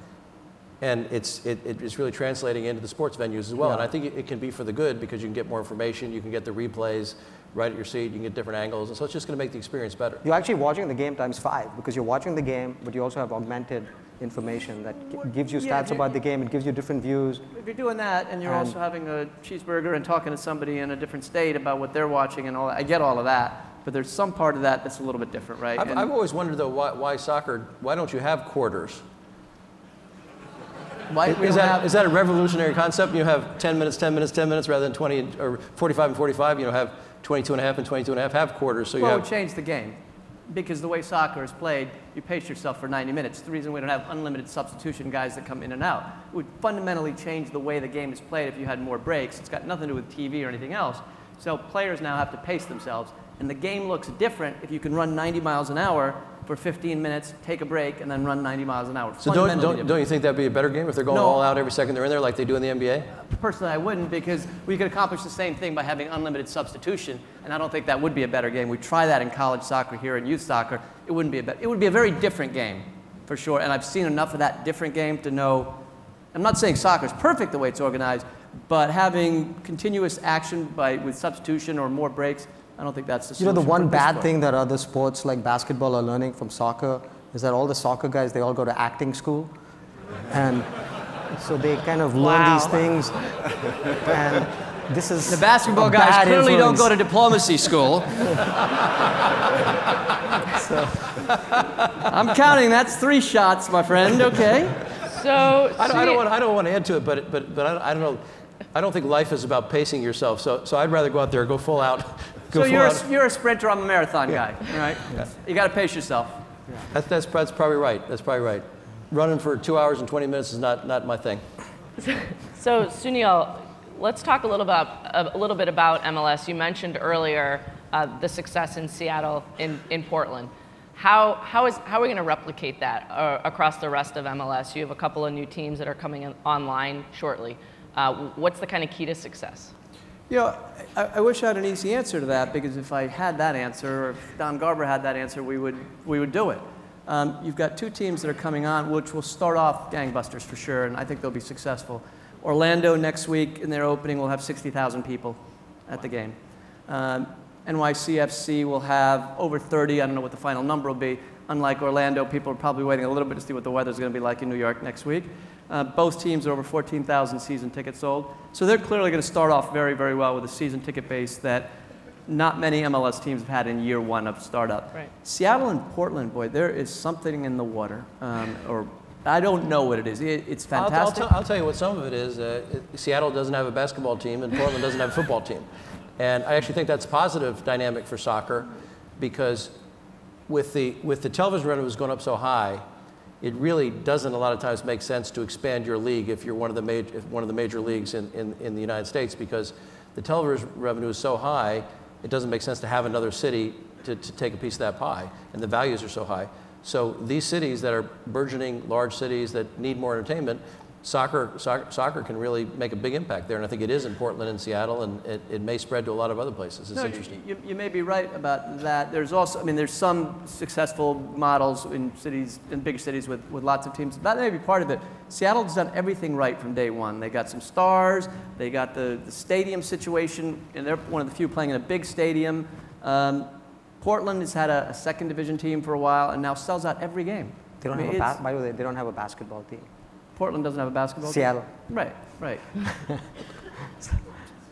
And it's really translating into the sports venues as well. Yeah. And I think it can be for the good because you can get more information, you can get the replays right at your seat. You can get different angles, and so it's just going to make the experience better. You're actually watching the game ×5 because you're watching the game, but you also have augmented information that gives you stats about the game. It gives you different views. If you're doing that and you're also having a cheeseburger and talking to somebody in a different state about what they're watching and all that, I get all of that. But there's some part of that that's a little bit different, right? I've always wondered, though, why soccer, why don't you have quarters? Is that a revolutionary concept? You have 10 minutes, 10 minutes, 10 minutes rather than 20 or 45 and 45, have 22 and a half and 22 and a half, have quarters. So well, it would change the game. Because the way soccer is played, you pace yourself for 90 minutes. The reason we don't have unlimited substitution guys that come in and out. It would fundamentally change the way the game is played if you had more breaks. It's got nothing to do with TV or anything else. So players now have to pace themselves. And the game looks different if you can run 90 miles an hour for 15 minutes, take a break, and then run 90 miles an hour. So don't you think that'd be a better game if they're going all out every second they're in there like they do in the NBA? Personally, I wouldn't, because we could accomplish the same thing by having unlimited substitution, and I don't think that would be a better game. We try that in college soccer here and youth soccer. It wouldn't be it would be a very different game, for sure, and I've seen enough of that different game to know. I'm not saying soccer is perfect the way it's organized, but having continuous action with substitution or more breaks, I don't think that's the solution. The one bad thing that other sports like basketball are learning from soccer is that all the soccer guys, they all go to acting school. And so they kind of learn these things. And this is the basketball guys clearly don't go to diplomacy school. I'm counting. That's 3 shots, my friend. Okay. So I don't want to add to it, but I don't know. I don't think life is about pacing yourself. So I'd rather go out there, go full out. So you're a sprinter, I'm a marathon guy, right? Yeah. You got to pace yourself. Yeah. That's probably right. That's probably right. Running for 2 hours and 20 minutes is not my thing. So Sunil, let's talk a little bit about MLS. You mentioned earlier the success in Seattle, in Portland. How are we going to replicate that across the rest of MLS? You have a couple of new teams that are coming online shortly. What's the kind of key to success? I wish I had an easy answer to that, because if I had that answer, or if Don Garber had that answer, we would do it. You've got 2 teams that are coming on, which will start off gangbusters for sure, and I think they'll be successful. Orlando next week in their opening will have 60,000 people at the game. NYCFC will have over 30. I don't know what the final number will be. Unlike Orlando, people are probably waiting a little bit to see what the weather's going to be like in New York next week. Both teams are over 14,000 season tickets sold. So they're clearly going to start off very, very well with a season ticket base that not many MLS teams have had in year 1 of startup. Right. Seattle and Portland, boy, there is something in the water. Or I don't know what it is. It's fantastic. I'll tell you what some of it is. Seattle doesn't have a basketball team, and Portland doesn't have a football team. And I actually think that's a positive dynamic for soccer, because with the television revenues going up so high, it really doesn't a lot of times make sense to expand your league if you're one of the major leagues in the United States, because the television revenue is so high, it doesn't make sense to have another city to take a piece of that pie, and the values are so high. So these cities that are burgeoning large cities that need more entertainment, soccer can really make a big impact there, and I think it is in Portland and Seattle, and it may spread to a lot of other places. It's interesting. You may be right about that. There's also, there's some successful models in bigger cities with lots of teams. That may be part of it. Seattle's done everything right from day 1. They got some stars. They got the stadium situation, and they're one of the few playing in a big stadium. Portland has had a 2nd division team for a while, and now sells out every game. They don't by the way, they don't have a basketball team. Portland doesn't have a basketball team? Seattle. Right.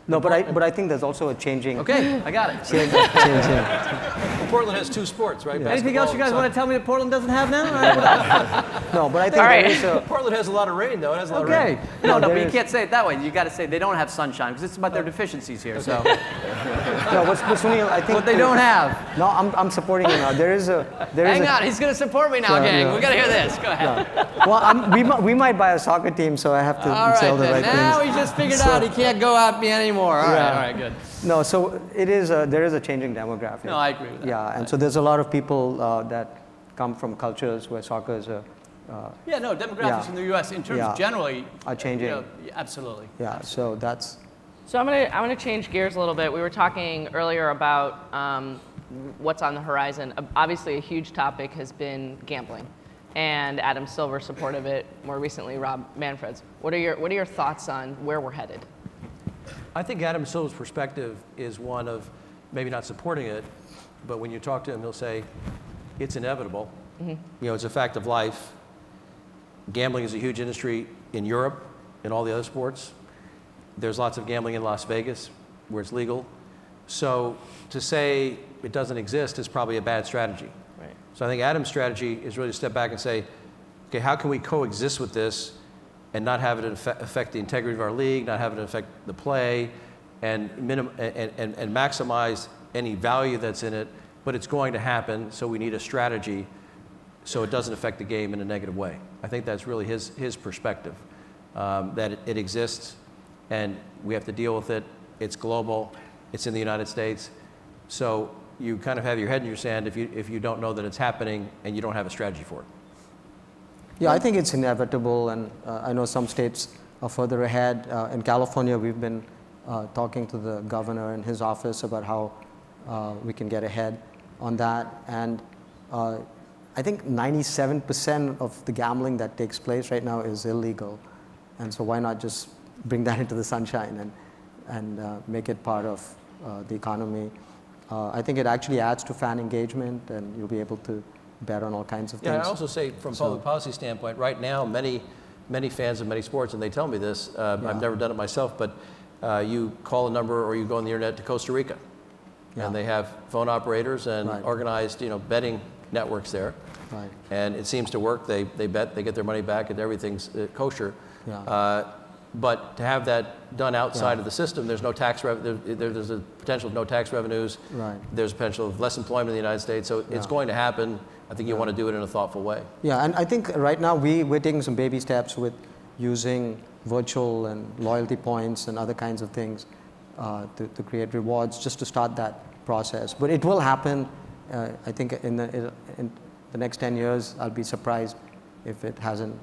No, but I think there's also a changing. Okay, I got it. Changing. Well, Portland has 2 sports, right? Yeah. Anything else you guys want to tell me that Portland doesn't have now? Right. No, but I think there is a. Portland has a lot of rain, though. It has a lot of rain. No, but you can't say it that way. You got to say they don't have sunshine, because it's about their deficiencies here. So. No, but Sunil, I think what they don't have. No, I'm supporting you now. Hang on, he's going to support me now, gang. We got to hear this. Go ahead. Well, we might buy a soccer team, so I have to sell the right things. Now he just figured out he can't go out me anymore. All right, good. No, so there is a changing demographic. No, I agree with that. Yeah, and so there's a lot of people that come from cultures where soccer is a. Demographics in the U.S. in terms generally are changing. Absolutely. Yeah, so that's. So I'm gonna change gears a little bit. We were talking earlier about what's on the horizon. Obviously, a huge topic has been gambling, and Adam Silver supported it. More recently, Rob Manfred's. What are your thoughts on where we're headed? I think Adam Silver's perspective is one of maybe not supporting it, but when you talk to him, he'll say, it's inevitable. You know, it's a fact of life. Gambling is a huge industry in Europe and all the other sports. There's lots of gambling in Las Vegas where it's legal. So to say it doesn't exist is probably a bad strategy. Right. So I think Adam's strategy is really to step back and say, okay, how can we coexist with this and not have it affect the integrity of our league, not have it affect the play, and maximize any value that's in it, but it's going to happen, so we need a strategy so it doesn't affect the game in a negative way. I think that's really his perspective, that it exists and we have to deal with it. It's global, it's in the United States, so you kind of have your head in your sand if you don't know that it's happening and you don't have a strategy for it. Yeah, I think it's inevitable, and I know some states are further ahead. In California, we've been talking to the governor and his office about how we can get ahead on that. And I think 97% of the gambling that takes place right now is illegal. And so why not just bring that into the sunshine and make it part of the economy? I think it actually adds to fan engagement, and you'll be able to bet on all kinds of things. Yeah, I also say from a public policy standpoint, right now, many fans of many sports, and they tell me this, I've never done it myself, but you call a number or you go on the internet to Costa Rica, and they have phone operators and organized, betting networks there, and it seems to work. They bet, they get their money back, and everything's kosher. But to have that done outside of the system, there's no tax there's a potential of no tax revenues. There's a potential of less employment in the United States. So it's going to happen. I think you want to do it in a thoughtful way. Yeah, and I think right now we're taking some baby steps with using virtual and loyalty points and other kinds of things to create rewards just to start that process. But it will happen. I think in the next 10 years, I'll be surprised if it hasn't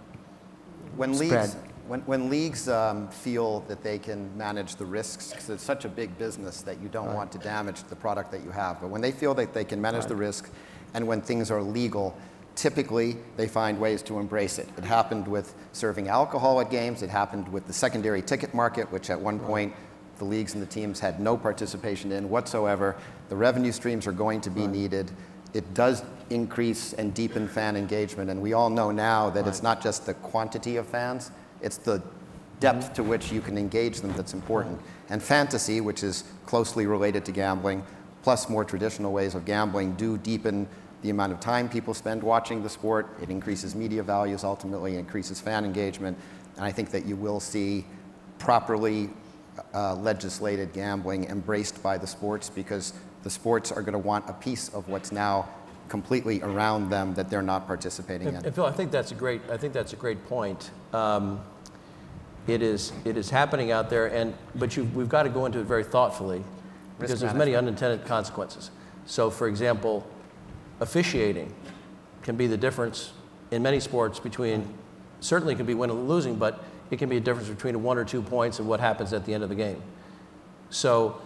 spread. When leagues feel that they can manage the risks, because it's such a big business that you don't want to damage the product that you have, but when they feel that they can manage the risk, and when things are legal, typically they find ways to embrace it. It happened with serving alcohol at games. It happened with the secondary ticket market, which at one point the leagues and the teams had no participation in whatsoever. The revenue streams are going to be needed. It does increase and deepen fan engagement, and we all know now that it's not just the quantity of fans, it's the depth to which you can engage them that's important. And fantasy, which is closely related to gambling, plus more traditional ways of gambling, do deepen the amount of time people spend watching the sport. It increases media values, ultimately increases fan engagement. And I think that you will see properly legislated gambling embraced by the sports, because the sports are going to want a piece of what's now completely around them that they're not participating in. And Phil, I think that's a great point. It is happening out there, but we've got to go into it very thoughtfully, because there's many unintended consequences. So, for example, officiating can be the difference in many sports between, certainly can be winning and losing, but it can be a difference between 1 or 2 points of what happens at the end of the game. So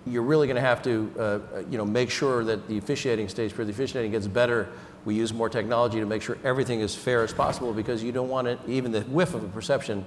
you're really going to have to make sure that the officiating stays pure. The officiating gets better. We use more technology to make sure everything is fair as possible, because you don't want it, even the whiff of a perception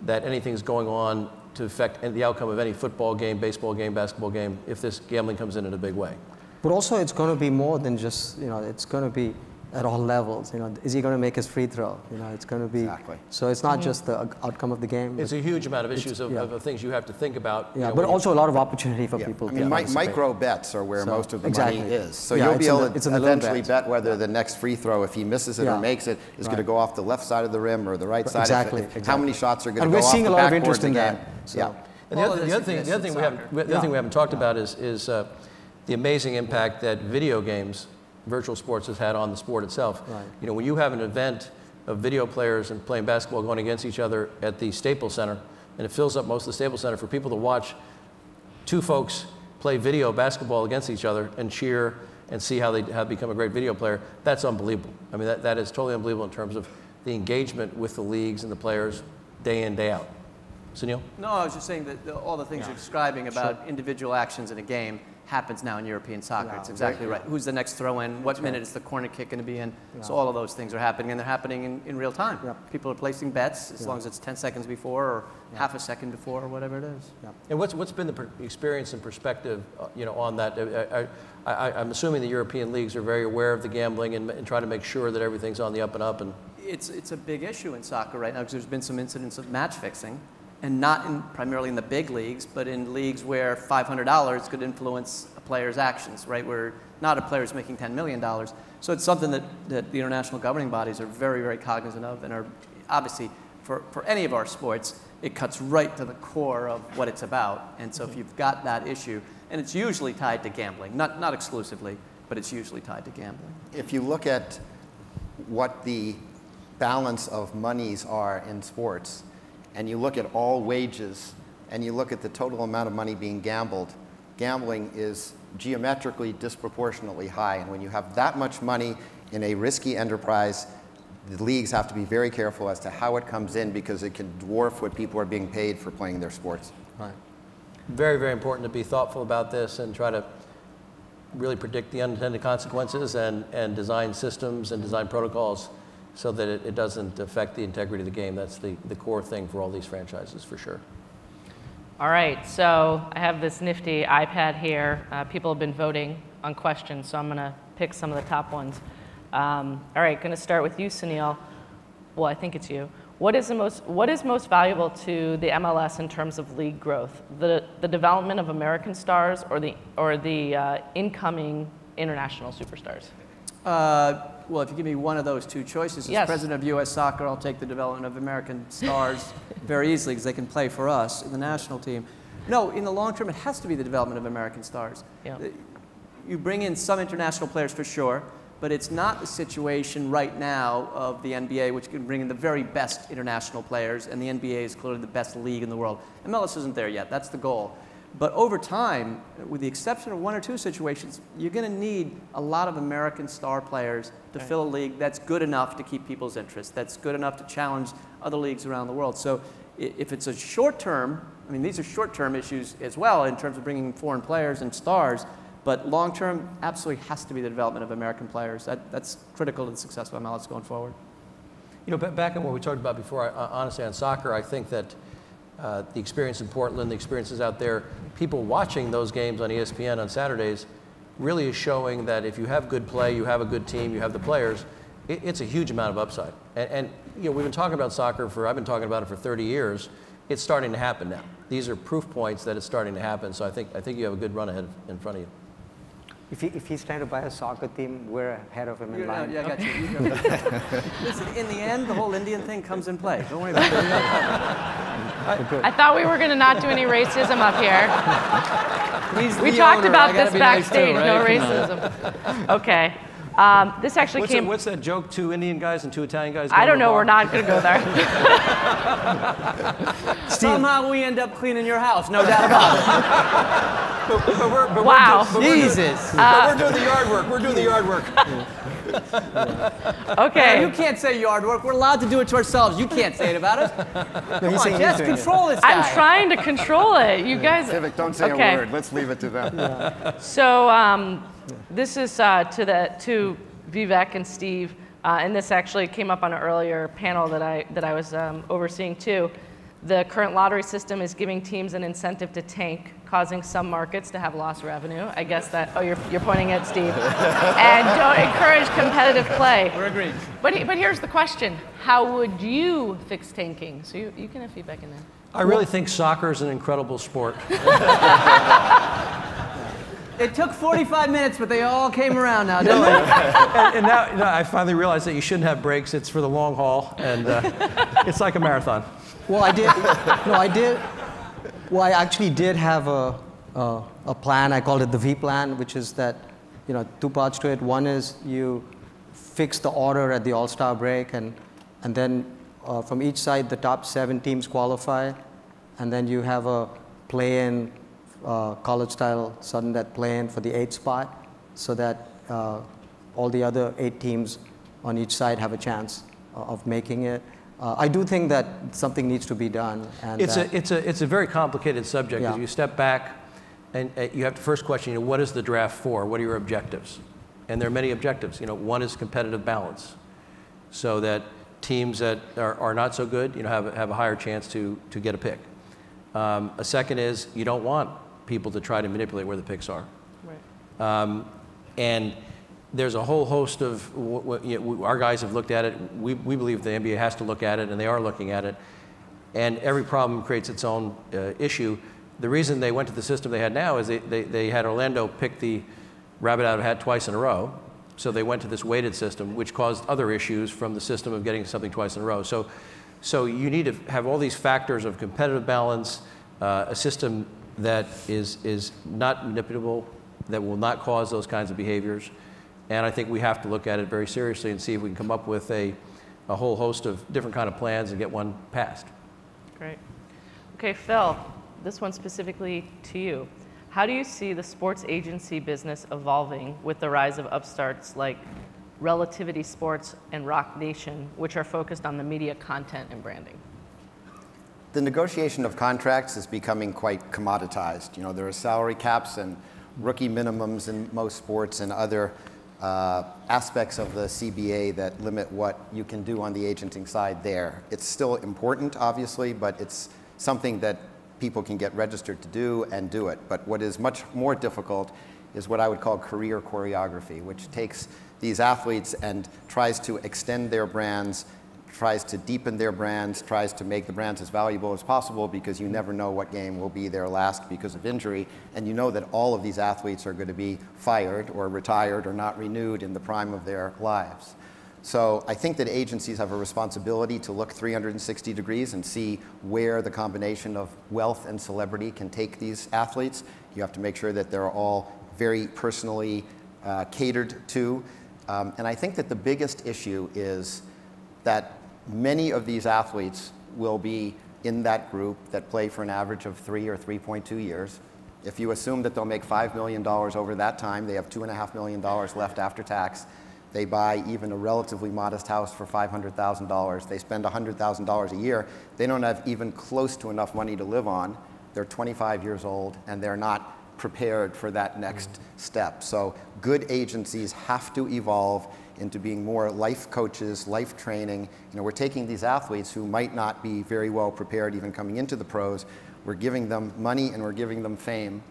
that anything's going on to affect the outcome of any football game, baseball game, basketball game, if this gambling comes in a big way. But also it's going to be more than just, it's going to be at all levels. Is he going to make his free throw? It's going to be. Exactly. So it's not just the outcome of the game. It's a huge amount of issues of things you have to think about. Yeah, but also a lot of opportunity for people. I mean, micro bets are where most of the money is. So you'll be able to eventually bet whether the next free throw, if he misses it or makes it, is going to go off the left side of the rim or the right side. Exactly. How many shots are going to go off the backboard? And we're seeing a lot of interest in that. Yeah. And the other thing we haven't talked about is the amazing impact that video games, virtual sports, has had on the sport itself. When you have an event of video players and playing basketball going against each other at the Staples Center, and it fills up most of the Staples Center, for people to watch two folks play video basketball against each other and cheer and see how they have become a great video player, that's unbelievable. I mean, that is totally unbelievable in terms of the engagement with the leagues and the players day in, day out. Sunil? No, I was just saying that all the things you're describing about individual actions in a game happens now in European soccer. It's exactly right. Who's the next throw-in? What minute is the corner kick going to be in? So all of those things are happening, and they're happening in real time. People are placing bets as long as it's 10 seconds before or half a second before or whatever it is. And what's been the experience and perspective, on that? I'm assuming the European leagues are very aware of the gambling and try to make sure that everything's on the up and up. And it's a big issue in soccer right now because there's been some incidents of match fixing. And not primarily in the big leagues, but in leagues where $500 could influence a player's actions, right? Where not a player's making $10 million. So it's something that the international governing bodies are very, very cognizant of and are obviously, for any of our sports, it cuts right to the core of what it's about. And so if you've got that issue, and it's usually tied to gambling, not exclusively, but it's usually tied to gambling. If you look at what the balance of monies are in sports, and you look at all wages, and you look at the total amount of money being gambled, gambling is geometrically disproportionately high. And when you have that much money in a risky enterprise, the leagues have to be very careful as to how it comes in because it can dwarf what people are being paid for playing their sports. Right. Very, very important to be thoughtful about this and try to really predict the unintended consequences and design systems and design protocols so that it doesn't affect the integrity of the game. That's the core thing for all these franchises, for sure. All right, so I have this nifty iPad here. People have been voting on questions, so I'm going to pick some of the top ones. All right, going to start with you, Sunil. Well, I think it's you. What is most valuable to the MLS in terms of league growth? The development of American stars or the incoming international superstars? Well, if you give me one of those two choices, as president of U.S. Soccer, I'll take the development of American stars very easily because they can play for us in the national team. No, in the long term, it has to be the development of American stars. Yeah. You bring in some international players for sure, but it's not the situation right now of the NBA, which can bring in the very best international players, and the NBA is clearly the best league in the world. MLS isn't there yet. That's the goal. But over time, with the exception of one or two situations, you're going to need a lot of American star players to fill a league that's good enough to keep people's interest, that's good enough to challenge other leagues around the world. So if it's a short-term, I mean, these are short-term issues as well in terms of bringing foreign players and stars, but long-term absolutely has to be the development of American players. That's critical to the success of MLS going forward. You know, back in what we talked about before, honestly, on soccer, I think that the experience in Portland, the experiences out there, people watching those games on ESPN on Saturdays really is showing that if you have good play, you have a good team, you have the players, it's a huge amount of upside. And you know, we've been talking about soccer I've been talking about it for 30 years. It's starting to happen now. These are proof points that it's starting to happen. So I think you have a good run ahead in front of you. If he's trying to buy a soccer team, we're ahead of him in line. Yeah, I got you. Listen, in the end, the whole Indian thing comes in play. Don't worry about it. I thought we were going to not do any racism up here. We talked about this backstage, no racism. Okay. This actually came... What's that joke? 2 Indian guys and 2 Italian guys? I don't know. We're not going to go there. Somehow we end up cleaning your house, no doubt about it. But wow. Jesus. But we're doing the yard work. We're doing the yard work. Okay. You can't say yard work. We're allowed to do it to ourselves. You can't say it about us. Come on, Jess, control this guy. I'm trying to control it. You guys... Civic, don't say a word. Let's leave it to them. So this is to Vivek and Steve, and this actually came up on an earlier panel that I was overseeing too. The current lottery system is giving teams an incentive to tank, causing some markets to have lost revenue. I guess that, oh, you're pointing at Steve. And don't encourage competitive play. We're agreed. But here's the question. How would you fix tanking? So you can have feedback in there. I really think soccer is an incredible sport. It took 45 minutes, but they all came around now, didn't they? And now I finally realized that you shouldn't have breaks. It's for the long haul, and it's like a marathon. Well, I actually did have a plan. I called it the V plan, which is that, 2 parts to it. One is you fix the order at the All-Star break, and then from each side, the top 7 teams qualify, and then you have a play-in college-style sudden death play-in for the 8th spot, so that all the other 8 teams on each side have a chance of making it. I do think that something needs to be done. And it's a very complicated subject. Yeah. As you step back, and you have to first question, what is the draft for? What are your objectives? And there are many objectives. One is competitive balance, so that teams that are not so good, have a higher chance to get a pick. A second is you don't want people to try to manipulate where the picks are. Right. And there's a whole host of, our guys have looked at it. We believe the NBA has to look at it, and they are looking at it. And every problem creates its own issue. The reason they went to the system they had now is they had Orlando pick the rabbit out of a hat twice in a row. So they went to this weighted system, which caused other issues from the system of getting something twice in a row. So you need to have all these factors of competitive balance, a system that is not manipulable, that will not cause those kinds of behaviors. And I think we have to look at it very seriously and see if we can come up with a whole host of different kind of plans and get one passed. Great. Okay, Phil, this one specifically to you. How do you see the sports agency business evolving with the rise of upstarts like Relativity Sports and Rock Nation, which are focused on the media content and branding? The negotiation of contracts is becoming quite commoditized. There are salary caps and rookie minimums in most sports and other aspects of the CBA that limit what you can do on the agenting side there. It's still important, obviously, but it's something that people can get registered to do and do it. But what is much more difficult is what I would call career choreography, which takes these athletes and tries to extend their brands, tries to deepen their brands, tries to make the brands as valuable as possible, because you never know what game will be their last because of injury. And you know that all of these athletes are going to be fired or retired or not renewed in the prime of their lives. So I think that agencies have a responsibility to look 360 degrees and see where the combination of wealth and celebrity can take these athletes. You have to make sure that they're all very personally catered to. And I think that the biggest issue is that many of these athletes will be in that group that play for an average of 3 or 3.2 years. If you assume that they'll make $5 million over that time, they have $2.5 million left after tax. They buy even a relatively modest house for $500,000. They spend $100,000 a year. They don't have even close to enough money to live on. They're 25 years old, and they're not prepared for that next step. So good agencies have to evolve into being more life coaches, life training. We're taking these athletes who might not be very well prepared even coming into the pros. We're giving them money and we're giving them fame.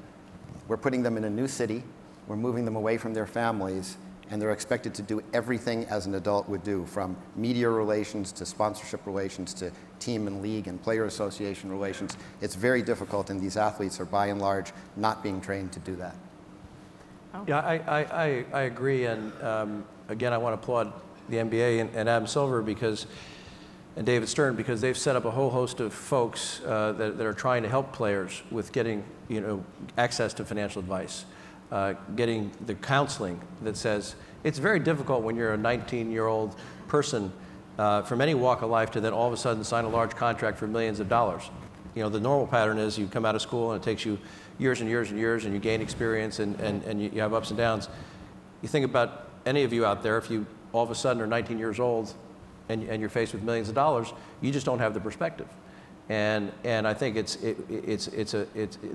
We're putting them in a new city. We're moving them away from their families. And they're expected to do everything as an adult would do, from media relations to sponsorship relations to team and league and player association relations. It's very difficult, and these athletes are by and large not being trained to do that. Oh. Yeah, I agree, and again, I want to applaud the NBA and Adam Silver and David Stern, because they've set up a whole host of folks that are trying to help players with getting access to financial advice. Getting the counseling that says it's very difficult when you're a 19-year-old person from any walk of life to then all of a sudden sign a large contract for millions of dollars. The normal pattern is you come out of school and it takes you years and years and years, and you gain experience and you have ups and downs. You think about any of you out there, if you all of a sudden are 19 years old and you're faced with millions of dollars, you just don't have the perspective. And I think the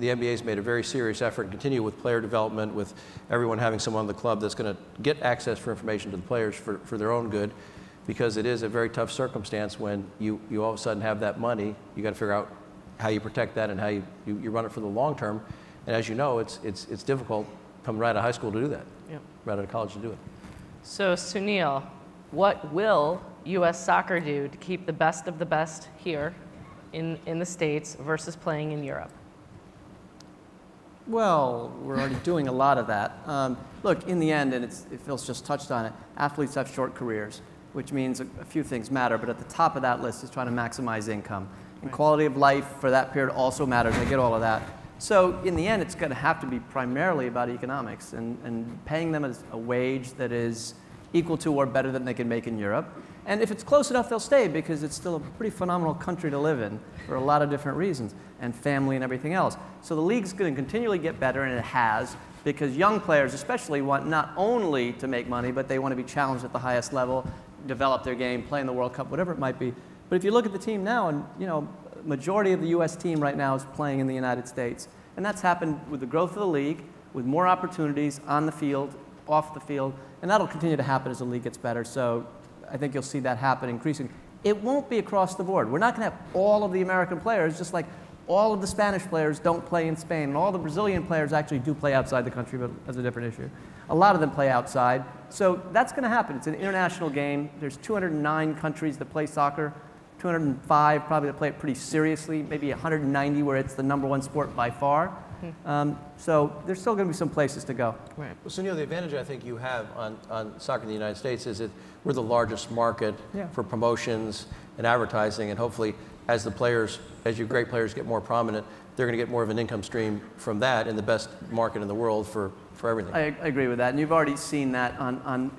NBA's made a very serious effort and continue with player development, with everyone having someone in the club that's going to get access for information to the players for their own good, because it is a very tough circumstance when you all of a sudden have that money. You got to figure out how you protect that and how you run it for the long term. And as you know, it's difficult coming right out of high school to do that, Yep. right out of college to do it. So Sunil, what will U.S. soccer do to keep the best of the best here in the States versus playing in Europe? Well, we're already doing a lot of that. Look, in the end, and Phil's just touched on it, athletes have short careers, which means a few things matter, but at the top of that list is trying to maximize income. And quality of life for that period also matters. I get all of that. So in the end, it's going to have to be primarily about economics and paying them a wage that is equal to or better than they can make in Europe. And if it's close enough, they'll stay, because it's still a pretty phenomenal country to live in for a lot of different reasons, and family and everything else. So the league's going to continually get better, and it has, because young players especially want not only to make money, but they want to be challenged at the highest level, develop their game, play in the World Cup, whatever it might be. But if you look at the team now, and majority of the U.S. team right now is playing in the United States. And that's happened with the growth of the league, with more opportunities on the field, off the field, and that'll continue to happen as the league gets better. So I think you'll see that happen increasing. It won't be across the board. We're not going to have all of the American players, just like all of the Spanish players don't play in Spain, and all the Brazilian players actually do play outside the country, but that's a different issue. A lot of them play outside. So that's going to happen. It's an international game. There's 209 countries that play soccer. 205 probably that play it pretty seriously, maybe 190 where it's the #1 sport by far. So there's still going to be some places to go. Right. Well, Sunil, the advantage I think you have on soccer in the United States is that we're the largest market for promotions and advertising, and hopefully as your great players get more prominent, they're going to get more of an income stream from that in the best market in the world for everything. I agree with that, and you've already seen that on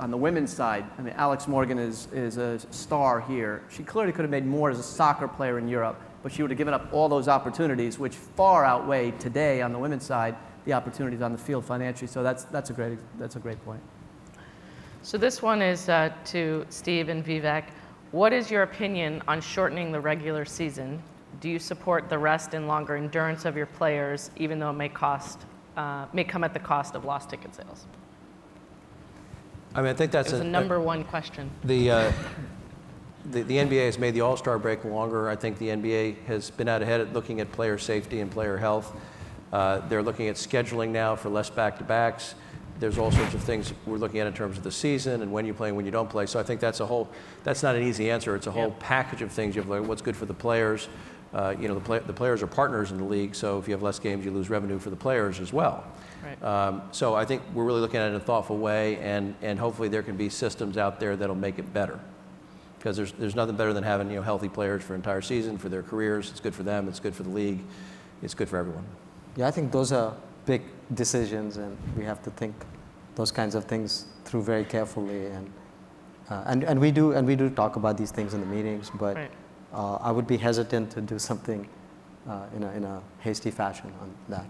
the women's side. I mean, Alex Morgan is a star here. She clearly could have made more as a soccer player in Europe, but she would have given up all those opportunities, which far outweigh today on the women's side the opportunities on the field financially. So that's a great point. So this one is to Steve and Vivek. What is your opinion on shortening the regular season? Do you support the rest and longer endurance of your players, even though it may come at the cost of lost ticket sales? I mean, I think that's a #1 question. The NBA has made the All-Star break longer. I think the NBA has been out ahead at looking at player safety and player health. They're looking at scheduling now for less back-to-backs. There's all sorts of things we're looking at in terms of the season and when you play and when you don't play. So I think that's not an easy answer. It's a whole package of things. You have to look at what's good for the players. The players are partners in the league, so if you have less games, you lose revenue for the players as well. Right. So I think we're really looking at it in a thoughtful way, and hopefully there can be systems out there that'll make it better. Because there's nothing better than having healthy players for an entire season, for their careers. It's good for them. It's good for the league. It's good for everyone. Yeah, I think those are big decisions, and we have to think those kinds of things through very carefully. And we do talk about these things in the meetings, but I would be hesitant to do something in a hasty fashion on that.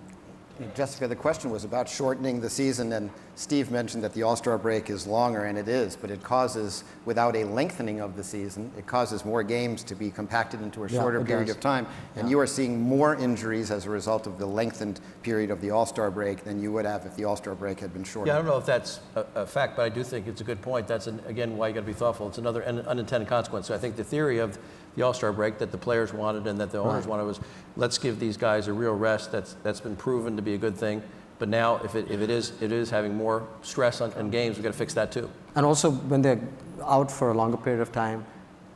Jessica, the question was about shortening the season, and Steve mentioned that the All-Star break is longer, and it is, but it causes, without a lengthening of the season, it causes more games to be compacted into a shorter period of time, and you are seeing more injuries as a result of the lengthened period of the All-Star break than you would have if the All-Star break had been shorter. Yeah, I don't know if that's a fact, but I do think it's a good point. That's, again, why you got to be thoughtful. It's another unintended consequence. So I think the theory of the All-Star break that the players wanted and that the owners wanted was, let's give these guys a real rest. That's been proven to be a good thing. But now, if it is having more stress on games, we've got to fix that too. And also, when they're out for a longer period of time,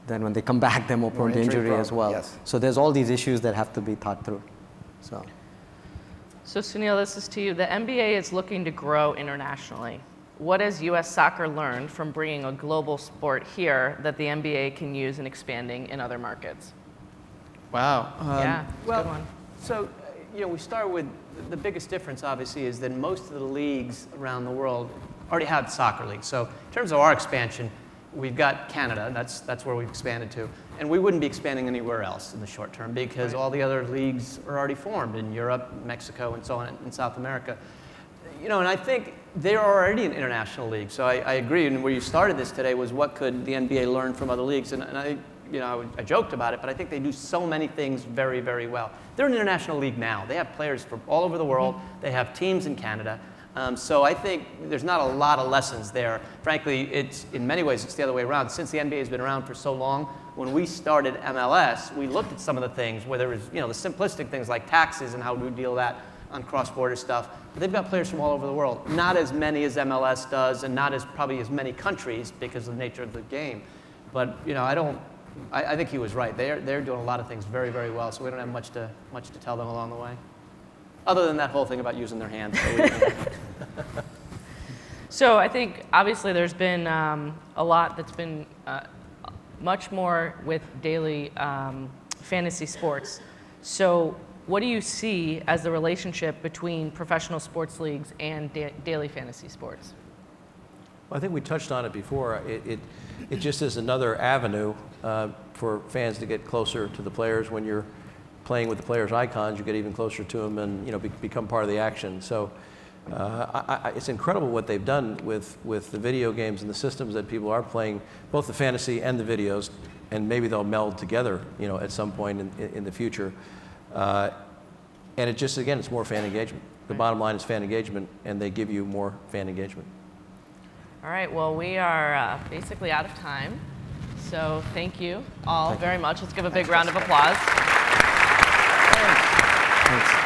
then when they come back, they're more prone to injury as well. Yes. So there's all these issues that have to be thought through. So Sunil, this is to you. The NBA is looking to grow internationally. What has U.S. soccer learned from bringing a global sport here that the NBA can use in expanding in other markets? Wow. Yeah, good one. So, we start with the biggest difference, obviously, is that most of the leagues around the world already have soccer leagues. So in terms of our expansion, we've got Canada. That's where we've expanded to. And we wouldn't be expanding anywhere else in the short term because all the other leagues are already formed in Europe, Mexico, and so on in South America. And I think they're already an international league. So I agree. And where you started this today was what could the NBA learn from other leagues? And I joked about it, but I think they do so many things very, very well. They're an international league now. They have players from all over the world. They have teams in Canada. So I think there's not a lot of lessons there. Frankly, in many ways, it's the other way around. Since the NBA has been around for so long, when we started MLS, we looked at some of the things, where there was, the simplistic things like taxes and how we deal that on cross-border stuff. But they've got players from all over the world. Not as many as MLS does, and not probably as many countries because of the nature of the game. But I think he was right. They're doing a lot of things very, very well, so we don't have much to tell them along the way. Other than that whole thing about using their hands. So I think, obviously, there's been a lot that's been much more with daily fantasy sports. So what do you see as the relationship between professional sports leagues and daily fantasy sports? Well, I think we touched on it before. It just is another avenue for fans to get closer to the players. When you're playing with the players' icons, you get even closer to them and become part of the action. So it's incredible what they've done with the video games and the systems that people are playing, both the fantasy and the videos. and maybe they'll meld together, at some point in the future. And it just, again, it's more fan engagement. The bottom line is fan engagement, and they give you more fan engagement. All right, well, we are basically out of time. So thank you all very much. Let's give a big round of applause. Thanks.